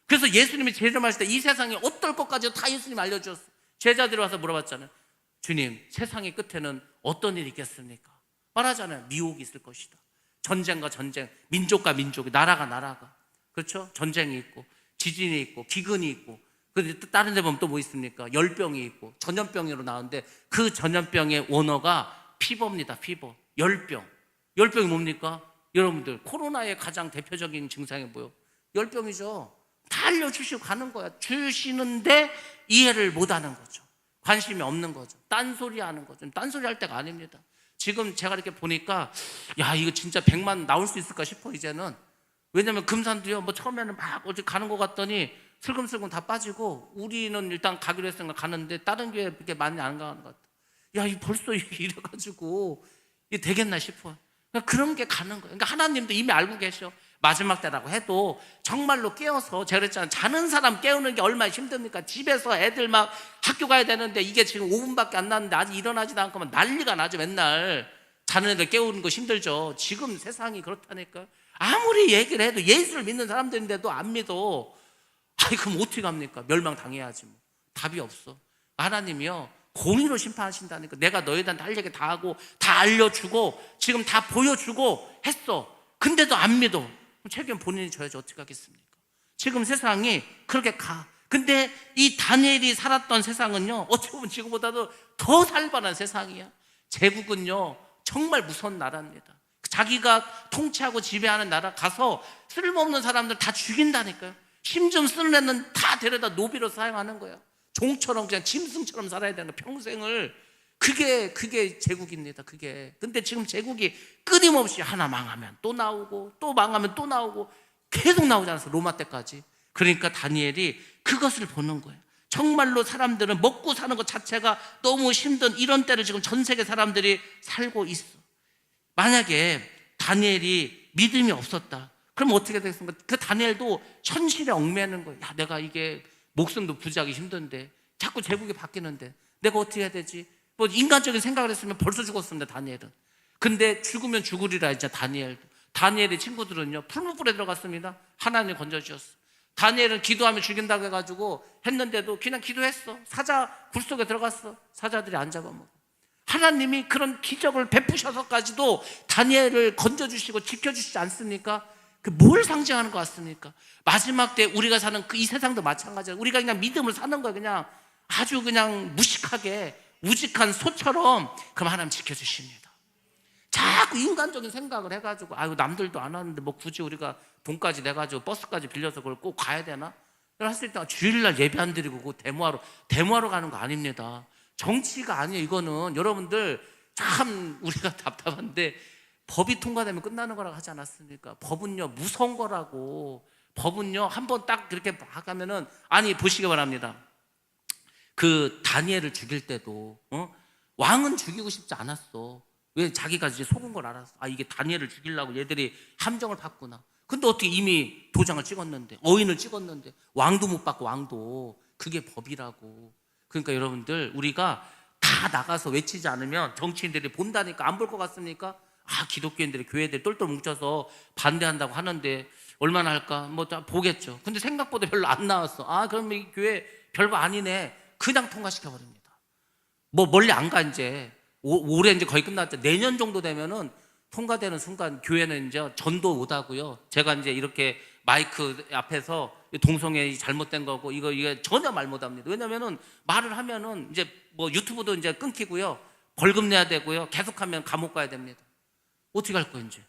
Speaker 1: 그래서 예수님이 재림하실 때 이 세상이 어떨 것까지 다 예수님이 알려주셨어요. 제자들이 와서 물어봤잖아요. 주님, 세상의 끝에는 어떤 일이 있겠습니까? 말하잖아요. 미혹이 있을 것이다. 전쟁과 전쟁, 민족과 민족이, 나라가 나라가, 그렇죠? 전쟁이 있고 지진이 있고 기근이 있고, 다른 데 보면 또 뭐 있습니까? 열병이 있고 전염병으로 나오는데 그 전염병의 원어가 피버입니다. 피버. 열병이 뭡니까? 여러분들 코로나의 가장 대표적인 증상이 뭐예요? 열병이죠. 다 알려주시고 가는 거야. 주시는데 이해를 못하는 거죠. 관심이 없는 거죠. 딴소리 하는 거죠. 딴소리 할 때가 아닙니다. 지금 제가 이렇게 보니까 야 이거 진짜 100만 나올 수 있을까 싶어 이제는. 왜냐면 금산도요 뭐 처음에는 막 어디 가는 것 같더니 슬금슬금 다 빠지고, 우리는 일단 가기로 했으니까 가는데 다른 교회 그렇게 많이 안 가는 것 같아. 야, 이 벌써 이래가지고 이게 되겠나 싶어. 그러니까 그런 게 가는 거예요. 그러니까 하나님도 이미 알고 계셔. 마지막 때라고 해도 정말로 깨어서, 제가 그랬잖아요. 자는 사람 깨우는 게 얼마나 힘듭니까? 집에서 애들 막 학교 가야 되는데 이게 지금 5분밖에 안 났는데 아직 일어나지도 않고 난리가 나죠. 맨날 자는 애들 깨우는 거 힘들죠. 지금 세상이 그렇다니까요. 아무리 얘기를 해도 예수를 믿는 사람들인데도 안 믿어. 그럼 어떻게 합니까? 멸망당해야지 뭐. 답이 없어. 하나님이요 공의로 심판하신다니까. 내가 너에 대한 할 얘기 다 하고 다 알려주고 지금 다 보여주고 했어. 근데도 안 믿어. 그럼 책임 본인이 져야지 어떻게 하겠습니까? 지금 세상이 그렇게 가. 근데 이 다니엘이 살았던 세상은요 어떻게 보면 지금보다도 더 살벌한 세상이야. 제국은요 정말 무서운 나라입니다. 자기가 통치하고 지배하는 나라 가서 쓸모없는 사람들 다 죽인다니까요. 힘 좀 쓰는 애는 다 데려다 노비로 사용하는 거야. 종처럼 그냥 짐승처럼 살아야 되는 거야, 평생을. 그게 제국입니다. 그게. 근데 지금 제국이 끊임없이 하나 망하면 또 나오고 또 망하면 또 나오고 계속 나오지 않았어, 로마 때까지. 그러니까 다니엘이 그것을 보는 거예요. 정말로 사람들은 먹고 사는 것 자체가 너무 힘든 이런 때를 지금 전 세계 사람들이 살고 있어. 만약에 다니엘이 믿음이 없었다, 그럼 어떻게 되겠습니까? 그 다니엘도 현실에 얽매는 거예요. 야, 내가 이게 목숨도 부지하기 힘든데 자꾸 제국이 바뀌는데 내가 어떻게 해야 되지? 뭐 인간적인 생각을 했으면 벌써 죽었습니다, 다니엘은. 근데 죽으면 죽으리라 이제 다니엘도. 다니엘의 친구들은요 풀무불에 들어갔습니다. 하나님이 건져주셨어. 다니엘은 기도하면 죽인다고 해가지고 했는데도 그냥 기도했어. 사자 굴 속에 들어갔어. 사자들이 안 잡아먹어. 하나님이 그런 기적을 베푸셔서까지도 다니엘을 건져주시고 지켜주시지 않습니까? 그 뭘 상징하는 것 같습니까? 마지막 때 우리가 사는 그 이 세상도 마찬가지야. 우리가 그냥 믿음을 사는 거야. 그냥 아주 그냥 무식하게 우직한 소처럼. 그럼 하나님 지켜주십니다. 자꾸 인간적인 생각을 해가지고 아유 남들도 안 하는데 뭐 굳이 우리가 돈까지 내가지고 버스까지 빌려서 그걸 꼭 가야 되나? 했을 때 주일날 예배 안 드리고 그 데모하러 가는 거 아닙니다. 정치가 아니에요. 이거는 여러분들 참 우리가 답답한데 법이 통과되면 끝나는 거라고 하지 않았습니까? 법은요 무서운 거라고. 법은요 한번 딱 그렇게 하면은, 아니 보시기 바랍니다. 그 다니엘을 죽일 때도 왕은 죽이고 싶지 않았어. 왜? 자기가 이제 속은 걸 알았어. 아, 이게 다니엘을 죽이려고 얘들이 함정을 팠구나. 근데 어떻게 이미 도장을 찍었는데, 어인을 찍었는데 왕도 못 받고, 왕도. 그게 법이라고. 그러니까 여러분들, 우리가 다 나가서 외치지 않으면 정치인들이 본다니까. 안 볼 것 같습니까? 아, 기독교인들이, 교회들이 똘똘 뭉쳐서 반대한다고 하는데 얼마나 할까? 뭐 다 보겠죠. 근데 생각보다 별로 안 나왔어. 아, 그러면 이 교회 별거 아니네. 그냥 통과시켜 버립니다. 뭐 멀리 안 가. 이제 올해 이제 거의 끝났죠. 내년 정도 되면은 통과되는 순간 교회는 이제 전도 못 하고요. 제가 이제 이렇게 마이크 앞에서 동성애 잘못된 거고 이거 전혀 말 못 합니다. 왜냐면은 말을 하면은 이제 뭐 유튜브도 이제 끊기고요. 벌금 내야 되고요. 계속하면 감옥 가야 됩니다. 어떻게 할 거예요, 이제?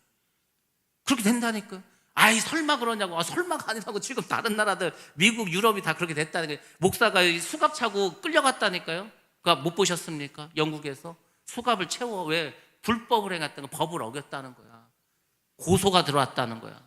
Speaker 1: 그렇게 된다니까요. 아이, 설마 그러냐고. 아, 설마가 아니라고. 지금 다른 나라들, 미국, 유럽이 다 그렇게 됐다는 거예요. 목사가 수갑 차고 끌려갔다니까요. 그러니까 못 보셨습니까? 영국에서 수갑을 채워. 왜? 불법을 행했다는 거, 법을 어겼다는 거야. 고소가 들어왔다는 거야.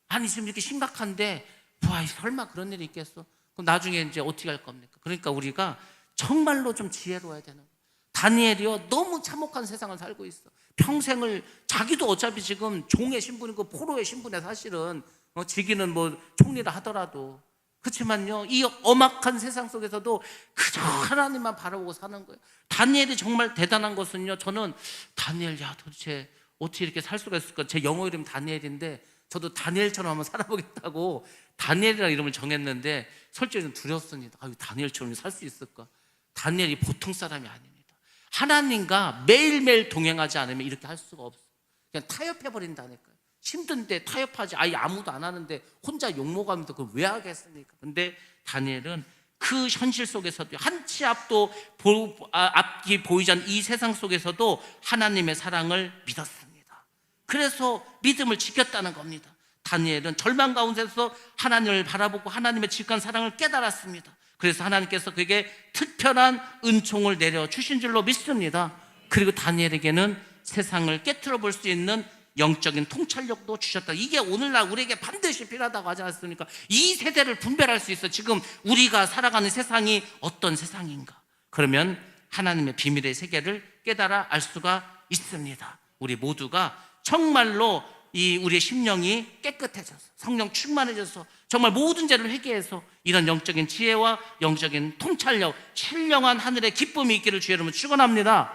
Speaker 1: 아니, 지금 이렇게 심각한데, 와, 설마 그런 일이 있겠어? 그럼 나중에 이제 어떻게 할 겁니까? 그러니까 우리가 정말로 좀 지혜로워야 되는 거야. 다니엘이요, 너무 참혹한 세상을 살고 있어. 평생을, 자기도 어차피 지금 종의 신분이고 포로의 신분에 사실은 지기는 뭐 총리라 하더라도. 그렇지만요, 이 엄악한 세상 속에서도 그저 하나님만 바라보고 사는 거예요. 다니엘이 정말 대단한 것은요, 저는 다니엘, 야, 도대체 어떻게 이렇게 살 수가 있을까? 제 영어 이름 다니엘인데 저도 다니엘처럼 한번 살아보겠다고 다니엘이라는 이름을 정했는데 솔직히 좀 두렵습니다. 아, 다니엘처럼 살 수 있을까? 다니엘이 보통 사람이 아닙니다. 하나님과 매일매일 동행하지 않으면 이렇게 할 수가 없어. 그냥 타협해버린다니까요. 힘든데 타협하지. 아예 아무도 안 하는데 혼자 욕먹으면서 그걸 왜 하겠습니까? 근데 다니엘은 그 현실 속에서도 한 치 앞도 앞이 보이지 않는 이 세상 속에서도 하나님의 사랑을 믿었습니다. 그래서 믿음을 지켰다는 겁니다. 다니엘은 절망 가운데서 하나님을 바라보고 하나님의 지극한 사랑을 깨달았습니다. 그래서 하나님께서 그에게 특별한 은총을 내려주신 줄로 믿습니다. 그리고 다니엘에게는 세상을 깨트려 볼 수 있는 영적인 통찰력도 주셨다. 이게 오늘날 우리에게 반드시 필요하다고 하지 않습니까? 이 세대를 분별할 수 있어. 지금 우리가 살아가는 세상이 어떤 세상인가? 그러면 하나님의 비밀의 세계를 깨달아 알 수가 있습니다. 우리 모두가 정말로 우리의 심령이 깨끗해져서 성령 충만해져서 정말 모든 죄를 회개해서 이런 영적인 지혜와 영적인 통찰력, 신령한 하늘의 기쁨이 있기를 주의 이름으로 축원합니다.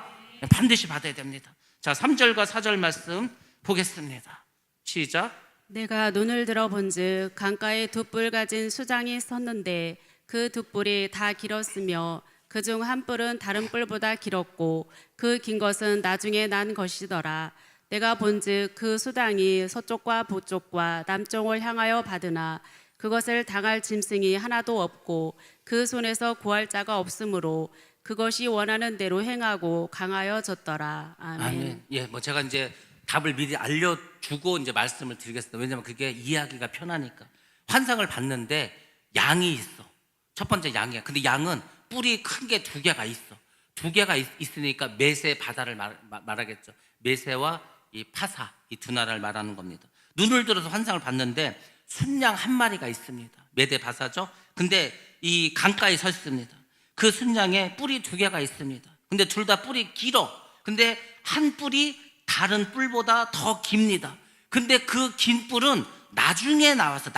Speaker 1: 반드시 받아야 됩니다. 자, 3절과 4절 말씀 보겠습니다. 시작.
Speaker 2: 내가 눈을 들어 본즉 강가에 두 뿔 가진 수장이 섰는데 그 두 뿔이 다 길었으며 그중 한 뿔은 다른 뿔보다 길었고 그 긴 것은 나중에 난 것이더라. 내가 본즉 그 수장이 서쪽과 북쪽과 남쪽을 향하여 받으나 그것을 당할 짐승이 하나도 없고 그 손에서 구할 자가 없으므로 그것이 원하는 대로 행하고 강하여졌더라. 아멘.
Speaker 1: 아멘. 예, 뭐 제가 이제 답을 미리 알려주고 이제 말씀을 드리겠습니다. 왜냐하면 그게 이해하기가 편하니까. 환상을 봤는데 양이 있어. 첫 번째 양이야. 근데 양은 뿔이 큰 게 두 개가 있어. 두 개가 있으니까 메세 바다를 말하겠죠. 메세와 이 파사, 이 두 나라를 말하는 겁니다. 눈을 들어서 환상을 봤는데 순양 한 마리가 있습니다. 메대 바사죠. 근데 이 강가에 서 있습니다. 그 순양에 뿔이 두 개가 있습니다. 근데 둘 다 뿔이 길어. 근데 한 뿔이 다른 뿔보다 더 깁니다. 근데 그 긴 뿔은 나중에 나와서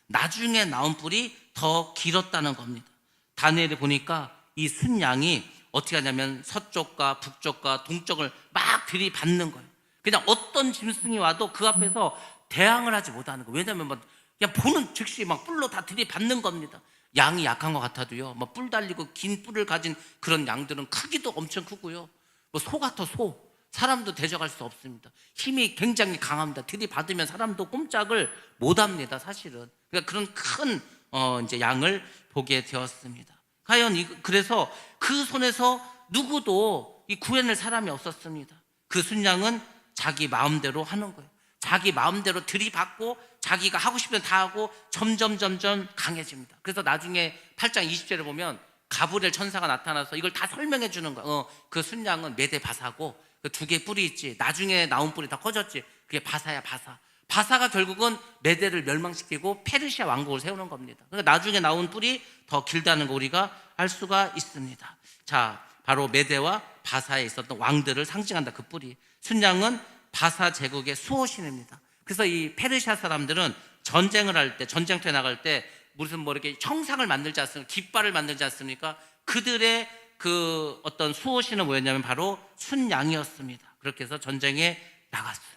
Speaker 1: 나중에 나온 뿔이 더 길었다는 겁니다. 다니엘이 보니까 이 순양이 어떻게 하냐면 서쪽과 북쪽과 동쪽을 막 들이받는 거예요. 그냥 어떤 짐승이 와도 그 앞에서 대항을 하지 못하는 거예요. 왜냐하면 막 그냥 보는 즉시 막 뿔로 다 들이받는 겁니다. 양이 약한 것 같아도요, 뭐 뿔 달리고 긴 뿔을 가진 그런 양들은 크기도 엄청 크고요, 뭐 소 같아. 사람도 대적할 수 없습니다. 힘이 굉장히 강합니다. 들이받으면 사람도 꼼짝을 못합니다. 사실은. 그러니까 그런 큰 이제 양을 보게 되었습니다. 과연 그래서 그 손에서 누구도 이 구해낼 사람이 없었습니다. 그 순양은 자기 마음대로 하는 거예요. 자기 마음대로 들이받고 자기가 하고 싶은 다 하고 점점 강해집니다. 그래서 나중에 8장 20절에 보면 가브리엘 천사가 나타나서 이걸 다 설명해 주는 거예요. 그 순양은 메대 바사고 그 두 개 뿔이 있지. 나중에 나온 뿔이 다 커졌지. 그게 바사야, 바사. 바사가 결국은 메대를 멸망시키고 페르시아 왕국을 세우는 겁니다. 그러니까 나중에 나온 뿔이 더 길다는 거 우리가 알 수가 있습니다. 자, 바로 메대와 바사에 있었던 왕들을 상징한다. 그 뿔이. 순양은 바사 제국의 수호신입니다. 그래서 이 페르시아 사람들은 전쟁을 할 때, 전쟁터에 나갈 때 무슨 뭐 이렇게 형상을 만들지 않습니까? 깃발을 만들지 않습니까? 그들의 그 어떤 수호신은 뭐였냐면 바로 순양이었습니다. 그렇게 해서 전쟁에 나갔어요.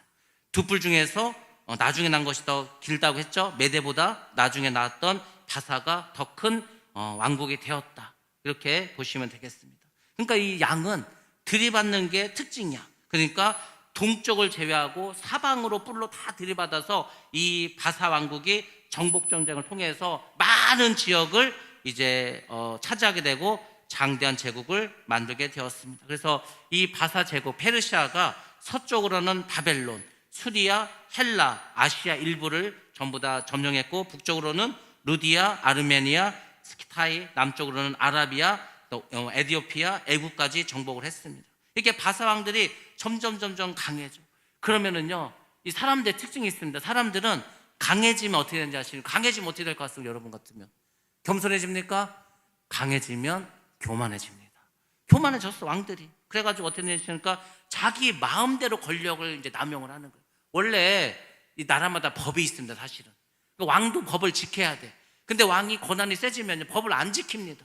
Speaker 1: 두 뿔 중에서 나중에 난 것이 더 길다고 했죠. 메대보다 나중에 나왔던 바사가 더 큰 왕국이 되었다. 이렇게 보시면 되겠습니다. 그러니까 이 양은 들이받는 게 특징이야. 그러니까 동쪽을 제외하고 사방으로 뿔로 다 들이받아서 이 바사 왕국이 정복 전쟁을 통해서 많은 지역을 이제 차지하게 되고 장대한 제국을 만들게 되었습니다. 그래서 이 바사 제국 페르시아가 서쪽으로는 바벨론, 수리아, 헬라, 아시아 일부를 전부 다 점령했고 북쪽으로는 루디아, 아르메니아, 스키타이, 남쪽으로는 아라비아, 또 에디오피아, 애국까지 정복을 했습니다. 이렇게 바사 왕들이 점점 강해져. 그러면은요, 이 사람들의 특징이 있습니다. 사람들은 강해지면 어떻게 되는지 아십니까? 강해지면 어떻게 될 것 같습니까? 여러분 같으면 겸손해집니까? 강해지면 교만해집니다. 교만해졌어, 왕들이. 그래가지고 어떻게 되십니까? 자기 마음대로 권력을 이제 남용을 하는 거예요. 원래 이 나라마다 법이 있습니다, 사실은. 왕도 법을 지켜야 돼. 근데 왕이 권한이 세지면 법을 안 지킵니다.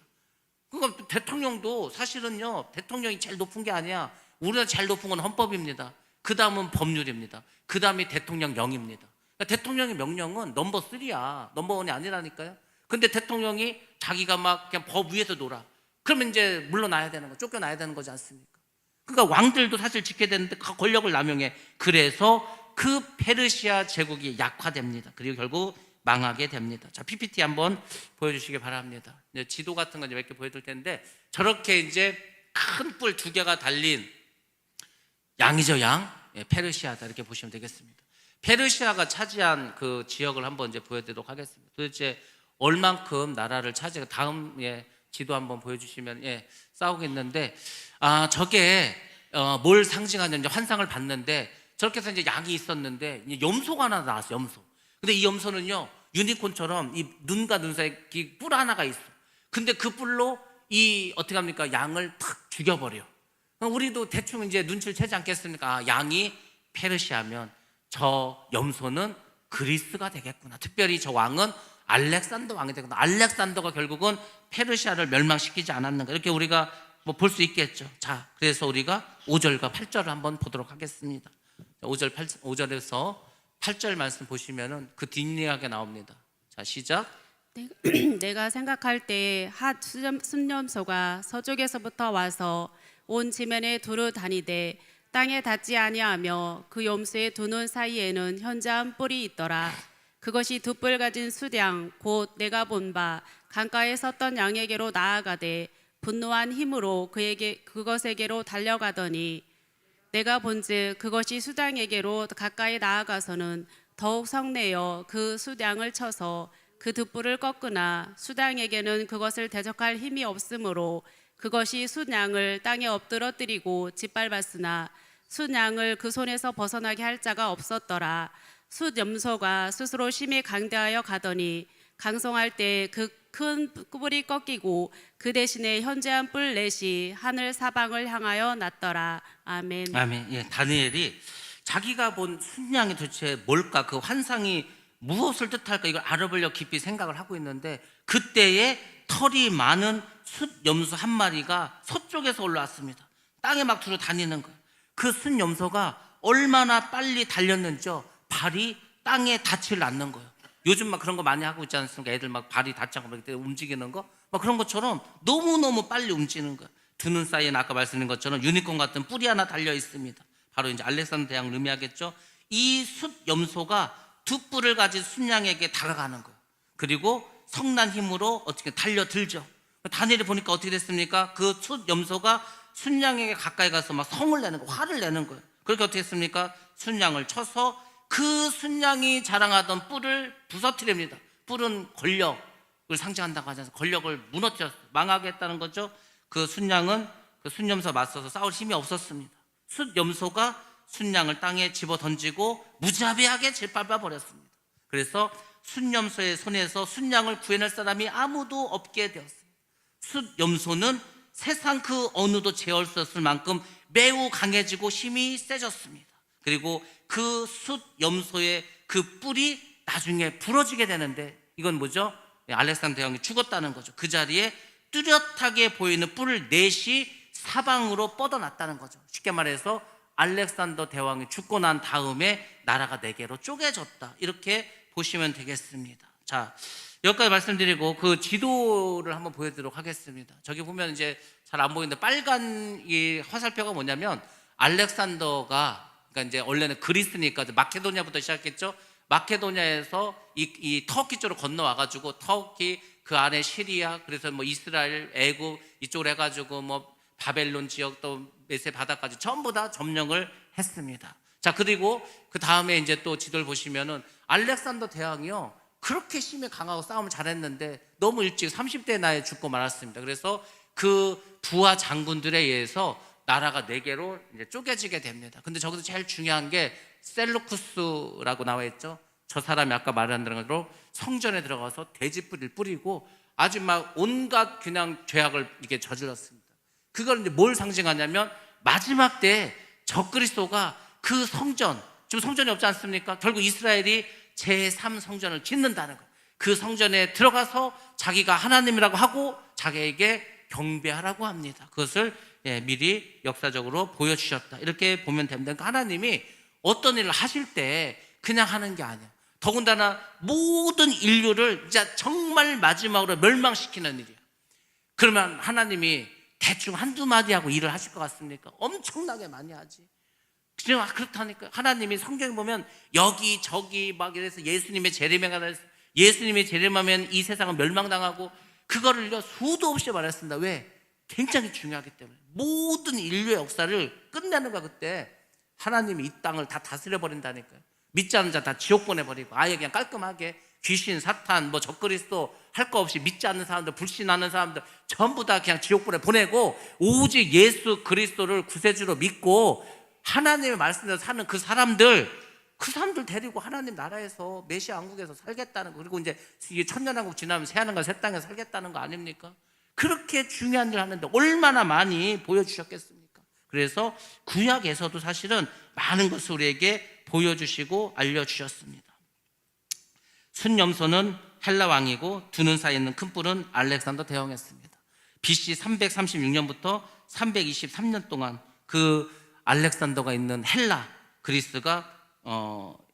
Speaker 1: 그러니까 대통령도 사실은요, 대통령이 제일 높은 게 아니야. 우리나라 제일 높은 건 헌법입니다. 그 다음은 법률입니다. 그 다음이 대통령령입니다. 그러니까 대통령의 명령은 넘버 3야. 넘버 1이 아니라니까요. 근데 대통령이 자기가 막 그냥 법 위에서 놀아. 그러면 이제 물러나야 되는 거, 쫓겨나야 되는 거지 않습니까? 그러니까 왕들도 사실 지켜야 되는데 권력을 남용해. 그래서 그 페르시아 제국이 약화됩니다. 그리고 결국 망하게 됩니다. 자, PPT 한번 보여주시기 바랍니다. 지도 같은 거 몇 개 보여드릴 텐데, 저렇게 이제 큰 뿔 두 개가 달린 양이죠, 양. 페르시아다, 이렇게 보시면 되겠습니다. 페르시아가 차지한 그 지역을 한번 이제 보여드리도록 하겠습니다. 도대체 얼만큼 나라를 차지하고, 다음 지도 한번 보여주시면 싸우고 있는데, 저게 뭘 상징하는지 환상을 봤는데, 저렇게 해서 이제 양이 있었는데 염소가 하나 나왔어요. 염소. 근데 이 염소는요, 유니콘처럼 이 눈과 눈 사이에 뿔 하나가 있어. 근데 그 뿔로 이 어떻게 합니까? 양을 탁 죽여버려. 우리도 대충 이제 눈치를 채지 않겠습니까? 양이 페르시아면 저 염소는 그리스가 되겠구나. 특별히 저 왕은 알렉산더 왕이 되겠구나. 알렉산더가 결국은 페르시아를 멸망시키지 않았는가. 이렇게 우리가 뭐 볼 수 있겠죠. 자, 그래서 우리가 5절과 8절을 한번 보도록 하겠습니다. 5절에서 8절 말씀 보시면은 그 뒷이야기가 나옵니다. 자, 시작.
Speaker 2: 내가 생각할 때 한 순념소가 서쪽에서부터 와서 온 지면에 두루 다니되 땅에 닿지 아니하며 그 염소의 두 눈 사이에는 현저한 뿔이 있더라. 그것이 두 뿔 가진 수량 곧 내가 본 바 강가에 섰던 양에게로 나아가되 분노한 힘으로 그것에게로 달려가더니 내가 본즉 그것이 수장에게로 가까이 나아가서는 더욱 성내어 그 수량을 쳐서 그 두 뿔을 꺾으나 수장에게는 그것을 대적할 힘이 없으므로 그것이 순양을 땅에 엎드러뜨리고 짓밟았으나 순양을 그 손에서 벗어나게 할 자가 없었더라. 숫염소가 스스로 심히 강대하여 가더니 강성할 때 그 큰 뿔이 꺾이고 그 대신에 현재한 뿔 넷이 하늘 사방을 향하여 났더라. 아멘.
Speaker 1: 아멘. 다니엘이 자기가 본 순양이 도대체 뭘까, 그 환상이 무엇을 뜻할까, 이걸 알아보려고 깊이 생각을 하고 있는데, 그때에 털이 많은 숫염소 한 마리가 서쪽에서 올라왔습니다. 땅에 막 두루 다니는 거예요. 그 숫염소가 얼마나 빨리 달렸는지요, 발이 땅에 닿지를 않는 거예요. 요즘 막 그런 거 많이 하고 있지 않습니까? 애들 막 발이 닿지 않고 그때 움직이는 거, 막 그런 것처럼 너무너무 빨리 움직이는 거예요. 두 눈 사이에는 아까 말씀드린 것처럼 유니콘 같은 뿔이 하나 달려 있습니다. 바로 이제 알렉산더 대왕을 의미하겠죠. 이 숫염소가 두 뿔을 가진 순양에게 다가가는 거예요. 그리고 성난 힘으로 어떻게 달려들죠. 다니엘이 보니까 어떻게 됐습니까? 그 숫염소가 순양에게 가까이 가서 막 성을 내는 거예요. 화를 내는 거예요. 그렇게 어떻게 했습니까? 순양을 쳐서 그 순양이 자랑하던 뿔을 부서뜨립니다. 뿔은 권력을 상징한다고 하지 않습니까? 권력을 무너뜨렸어요. 망하게 했다는 거죠. 그 순양은 그 순염소 맞서서 싸울 힘이 없었습니다. 숫 염소가 순양을 땅에 집어 던지고 무자비하게 짓밟아 버렸습니다. 그래서 숫 염소의 손에서 순양을 구해낼 사람이 아무도 없게 되었습니다. 숫 염소는 세상 그 어느도 제어할 수 없을 만큼 매우 강해지고 힘이 세졌습니다. 그리고 그 숫 염소의 그 뿔이 나중에 부러지게 되는데, 이건 뭐죠? 알렉산더 대왕이 죽었다는 거죠. 그 자리에 뚜렷하게 보이는 뿔을 넷이 사방으로 뻗어놨다는 거죠. 쉽게 말해서 알렉산더 대왕이 죽고 난 다음에 나라가 네 개로 쪼개졌다, 이렇게 보시면 되겠습니다. 자, 여기까지 말씀드리고 그 지도를 한번 보여드리도록 하겠습니다. 저기 보면 이제 잘 안 보이는데 빨간 이 화살표가 뭐냐면, 알렉산더가, 그러니까 이제 원래는 그리스니까 마케도니아부터 시작했죠. 마케도니아에서 이 터키 쪽으로 건너와가지고 터키 그 안에 시리아, 그래서 뭐 이스라엘, 애굽 이쪽으로 해가지고 뭐 바벨론 지역 또 메세 바다까지 전부 다 점령을 했습니다. 자, 그리고 그 다음에 이제 또 지도를 보시면은 알렉산더 대왕이요, 그렇게 힘이 강하고 싸움을 잘했는데 너무 일찍 30대 나이에 죽고 말았습니다. 그래서 그 부하 장군들에 의해서 나라가 네 개로 이제 쪼개지게 됩니다. 근데 저기서 제일 중요한 게 셀루쿠스라고 나와 있죠. 저 사람이 아까 말한 대로 성전에 들어가서 돼지뿔을 뿌리고 아주 막 온갖 그냥 죄악을 이렇게 저질렀습니다. 그걸 이제 뭘 상징하냐면, 마지막 때에 적그리스도가 그 성전, 지금 성전이 없지 않습니까? 결국 이스라엘이 제3성전을 짓는다는 것, 그 성전에 들어가서 자기가 하나님이라고 하고 자기에게 경배하라고 합니다. 그것을 미리 역사적으로 보여주셨다, 이렇게 보면 됩니다. 그러니까 하나님이 어떤 일을 하실 때 그냥 하는 게 아니야. 더군다나 모든 인류를 진짜 정말 마지막으로 멸망시키는 일이야. 그러면 하나님이 대충 한두 마디 하고 일을 하실 것 같습니까? 엄청나게 많이 하지. 그렇다니까. 하나님이 성경에 보면 여기저기 막 이래서 예수님의 재림하면 이 세상은 멸망당하고, 그거를요 수도 없이 말했습니다. 왜? 굉장히 중요하기 때문에. 모든 인류의 역사를 끝내는 거야. 그때 하나님이 이 땅을 다 다스려 버린다니까요. 믿지 않는 자 다 지옥 보내버리고, 아예 그냥 깔끔하게 귀신, 사탄, 뭐 적그리스도 할 거 없이 믿지 않는 사람들, 불신하는 사람들 전부 다 그냥 지옥 보내고, 오직 예수 그리스도를 구세주로 믿고 하나님의 말씀대로 사는 그 사람들 데리고 하나님 나라에서 메시아 왕국에서 살겠다는 거. 그리고 이제 천년왕국 지나면 새하늘과 새 땅에서 살겠다는 거 아닙니까? 그렇게 중요한 일을 하는데 얼마나 많이 보여주셨겠습니까? 그래서 구약에서도 사실은 많은 것을 우리에게 보여주시고 알려주셨습니다. 순염소는 헬라 왕이고 두 눈 사이에 있는 큰 뿔은 알렉산더 대왕이었습니다. BC 336년부터 323년 동안 그 알렉산더가 있는 헬라, 그리스가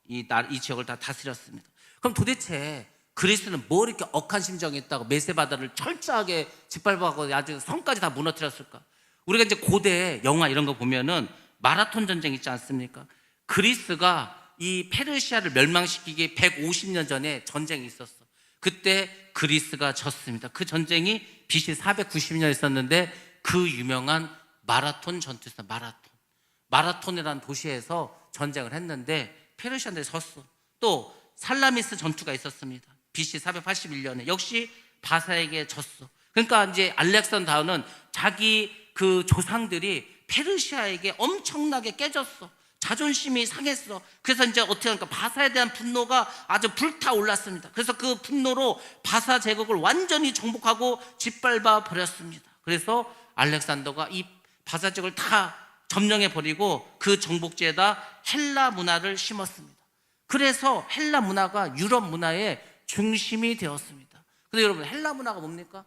Speaker 1: 이 지역을 다 다스렸습니다. 그럼 도대체 그리스는 뭐 이렇게 억한 심정이 있다고 메세바다를 철저하게 짓밟아가고 아주 성까지 다 무너뜨렸을까? 우리가 이제 고대 영화 이런 거 보면은 마라톤 전쟁 있지 않습니까? 그리스가 이 페르시아를 멸망시키기 150년 전에 전쟁이 있었어. 그때 그리스가 졌습니다. 그 전쟁이 BC 490년에 있었는데 그 유명한 마라톤 전투였어요. 마라톤이라는 도시에서 전쟁을 했는데 페르시아한테 졌어. 또 살라미스 전투가 있었습니다. BC 481년에 역시 바사에게 졌어. 그러니까 이제 알렉산더는 자기 그 조상들이 페르시아에게 엄청나게 깨졌어. 자존심이 상했어. 그래서 이제 어떻게 하니까 바사에 대한 분노가 아주 불타올랐습니다. 그래서 그 분노로 바사 제국을 완전히 정복하고 짓밟아 버렸습니다. 그래서 알렉산더가 이 바사 제국을 다 점령해 버리고 그 정복지에다 헬라 문화를 심었습니다. 그래서 헬라 문화가 유럽 문화의 중심이 되었습니다. 근데 여러분, 헬라 문화가 뭡니까?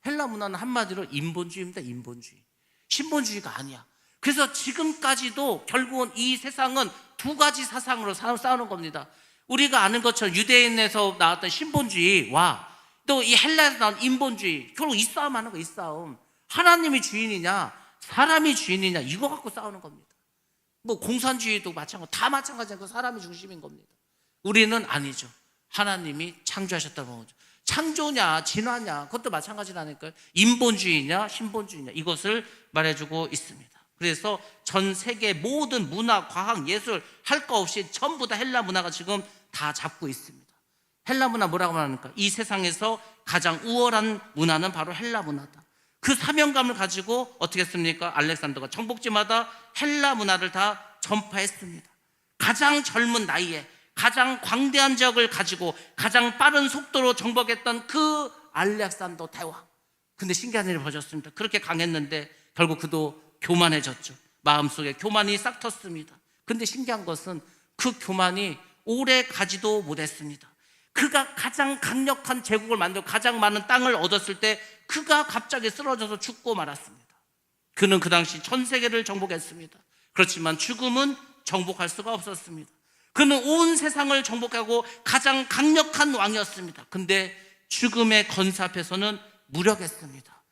Speaker 1: 헬라 문화는 한마디로 인본주의입니다. 인본주의. 신본주의가 아니야. 그래서 지금까지도 결국은 이 세상은 두 가지 사상으로 싸우는 겁니다. 우리가 아는 것처럼 유대인에서 나왔던 신본주의와 또 이 헬라에서 나온 인본주의, 결국 이 싸움 하는 거, 이 싸움. 하나님이 주인이냐 사람이 주인이냐, 이거 갖고 싸우는 겁니다. 뭐 공산주의도 마찬가지, 다 마찬가지고 사람이 중심인 겁니다. 우리는 아니죠. 하나님이 창조하셨다는 거죠. 창조냐 진화냐, 그것도 마찬가지라니까요. 인본주의냐 신본주의냐, 이것을 말해주고 있습니다. 그래서 전 세계 모든 문화, 과학, 예술 할 거 없이 전부 다 헬라 문화가 지금 다 잡고 있습니다. 헬라 문화 뭐라고 말합니까? 이 세상에서 가장 우월한 문화는 바로 헬라 문화다. 그 사명감을 가지고 어떻게 했습니까? 알렉산더가 정복지마다 헬라 문화를 다 전파했습니다. 가장 젊은 나이에 가장 광대한 지역을 가지고 가장 빠른 속도로 정복했던 그 알렉산더 대왕. 근데 신기한 일이 벌어졌습니다. 그렇게 강했는데 결국 그도 교만해졌죠. 마음속에 교만이 싹 텄습니다. 근데 신기한 것은 그 교만이 오래 가지도 못했습니다. 그가 가장 강력한 제국을 만들고 가장 많은 땅을 얻었을 때 그가 갑자기 쓰러져서 죽고 말았습니다. 그는 그 당시 전 세계를 정복했습니다. 그렇지만 죽음은 정복할 수가 없었습니다. 그는 온 세상을 정복하고 가장 강력한 왕이었습니다. 근데 죽음의 건세 앞에서는 무력했습니다.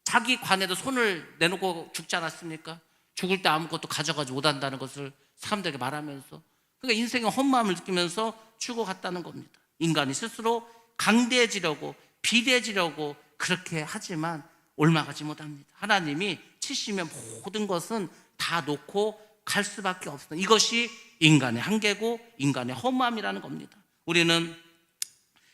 Speaker 1: 자기 관에도 손을 내놓고 죽지 않았습니까? 죽을 때 아무것도 가져가지 못한다는 것을 사람들에게 말하면서, 그러니까 인생의 헛마음을 느끼면서 죽어갔다는 겁니다. 인간이 스스로 강대해지려고 비대해지려고 그렇게 하지만 옮아가지 못합니다. 하나님이 치시면 모든 것은 다 놓고 갈 수밖에 없습니다. 이것이 인간의 한계고 인간의 험함이라는 겁니다. 우리는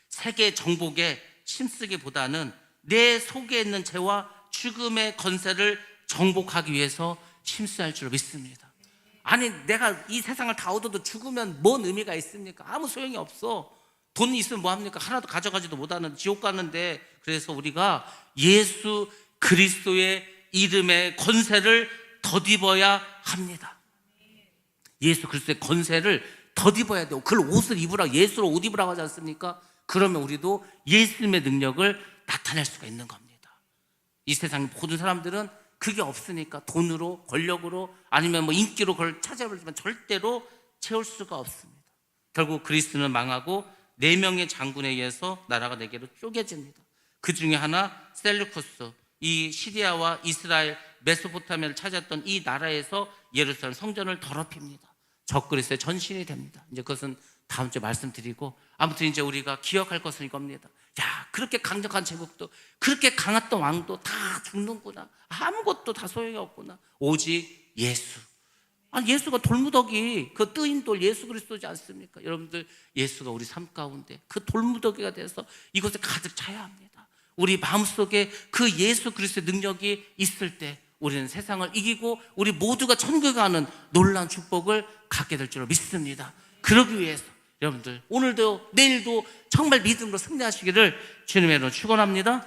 Speaker 1: 세계 정복에 힘쓰기보다는 내 속에 있는 죄와 죽음의 건세를 정복하기 위해서 힘써야 할 줄 믿습니다. 아니, 내가 이 세상을 다 얻어도 죽으면 뭔 의미가 있습니까? 아무 소용이 없어. 돈 있으면 뭐합니까? 하나도 가져가지도 못하는 지옥 가는데. 그래서 우리가 예수 그리스도의 이름의 건세를 덧입어야 합니다. 예수 그리스도의 건세를 덧입어야 돼요. 그걸 옷을 입으라고, 예수로 옷 입으라고 하지 않습니까? 그러면 우리도 예수님의 능력을 나타낼 수가 있는 겁니다. 이 세상 모든 사람들은 그게 없으니까 돈으로, 권력으로, 아니면 뭐 인기로 그걸 찾아보지만 절대로 채울 수가 없습니다. 결국 그리스는 망하고 4명의 장군에 의해서 나라가 4개로 쪼개집니다. 그 중에 하나 셀루쿠스, 이 시리아와 이스라엘, 메소포타미아를 차지했던 이 나라에서 예루살렘 성전을 더럽힙니다. 적그리스도의 전신이 됩니다. 이제 그것은 다음 주에 말씀드리고, 아무튼 이제 우리가 기억할 것은 이겁니다. 야, 그렇게 강력한 제국도, 그렇게 강했던 왕도 다 죽는구나. 아무것도 다 소용이 없구나. 오직 예수. 아니, 예수가 돌무더기, 그 뜨인 돌 예수 그리스도지 않습니까? 여러분들, 예수가 우리 삶 가운데 그 돌무더기가 돼서 이것에 가득 차야 합니다. 우리 마음속에 그 예수 그리스도의 능력이 있을 때 우리는 세상을 이기고 우리 모두가 천국에 가는 놀라운 축복을 갖게 될 줄 믿습니다. 그러기 위해서 여러분들 오늘도 내일도 정말 믿음으로 승리하시기를 주님의 이름으로 축원합니다.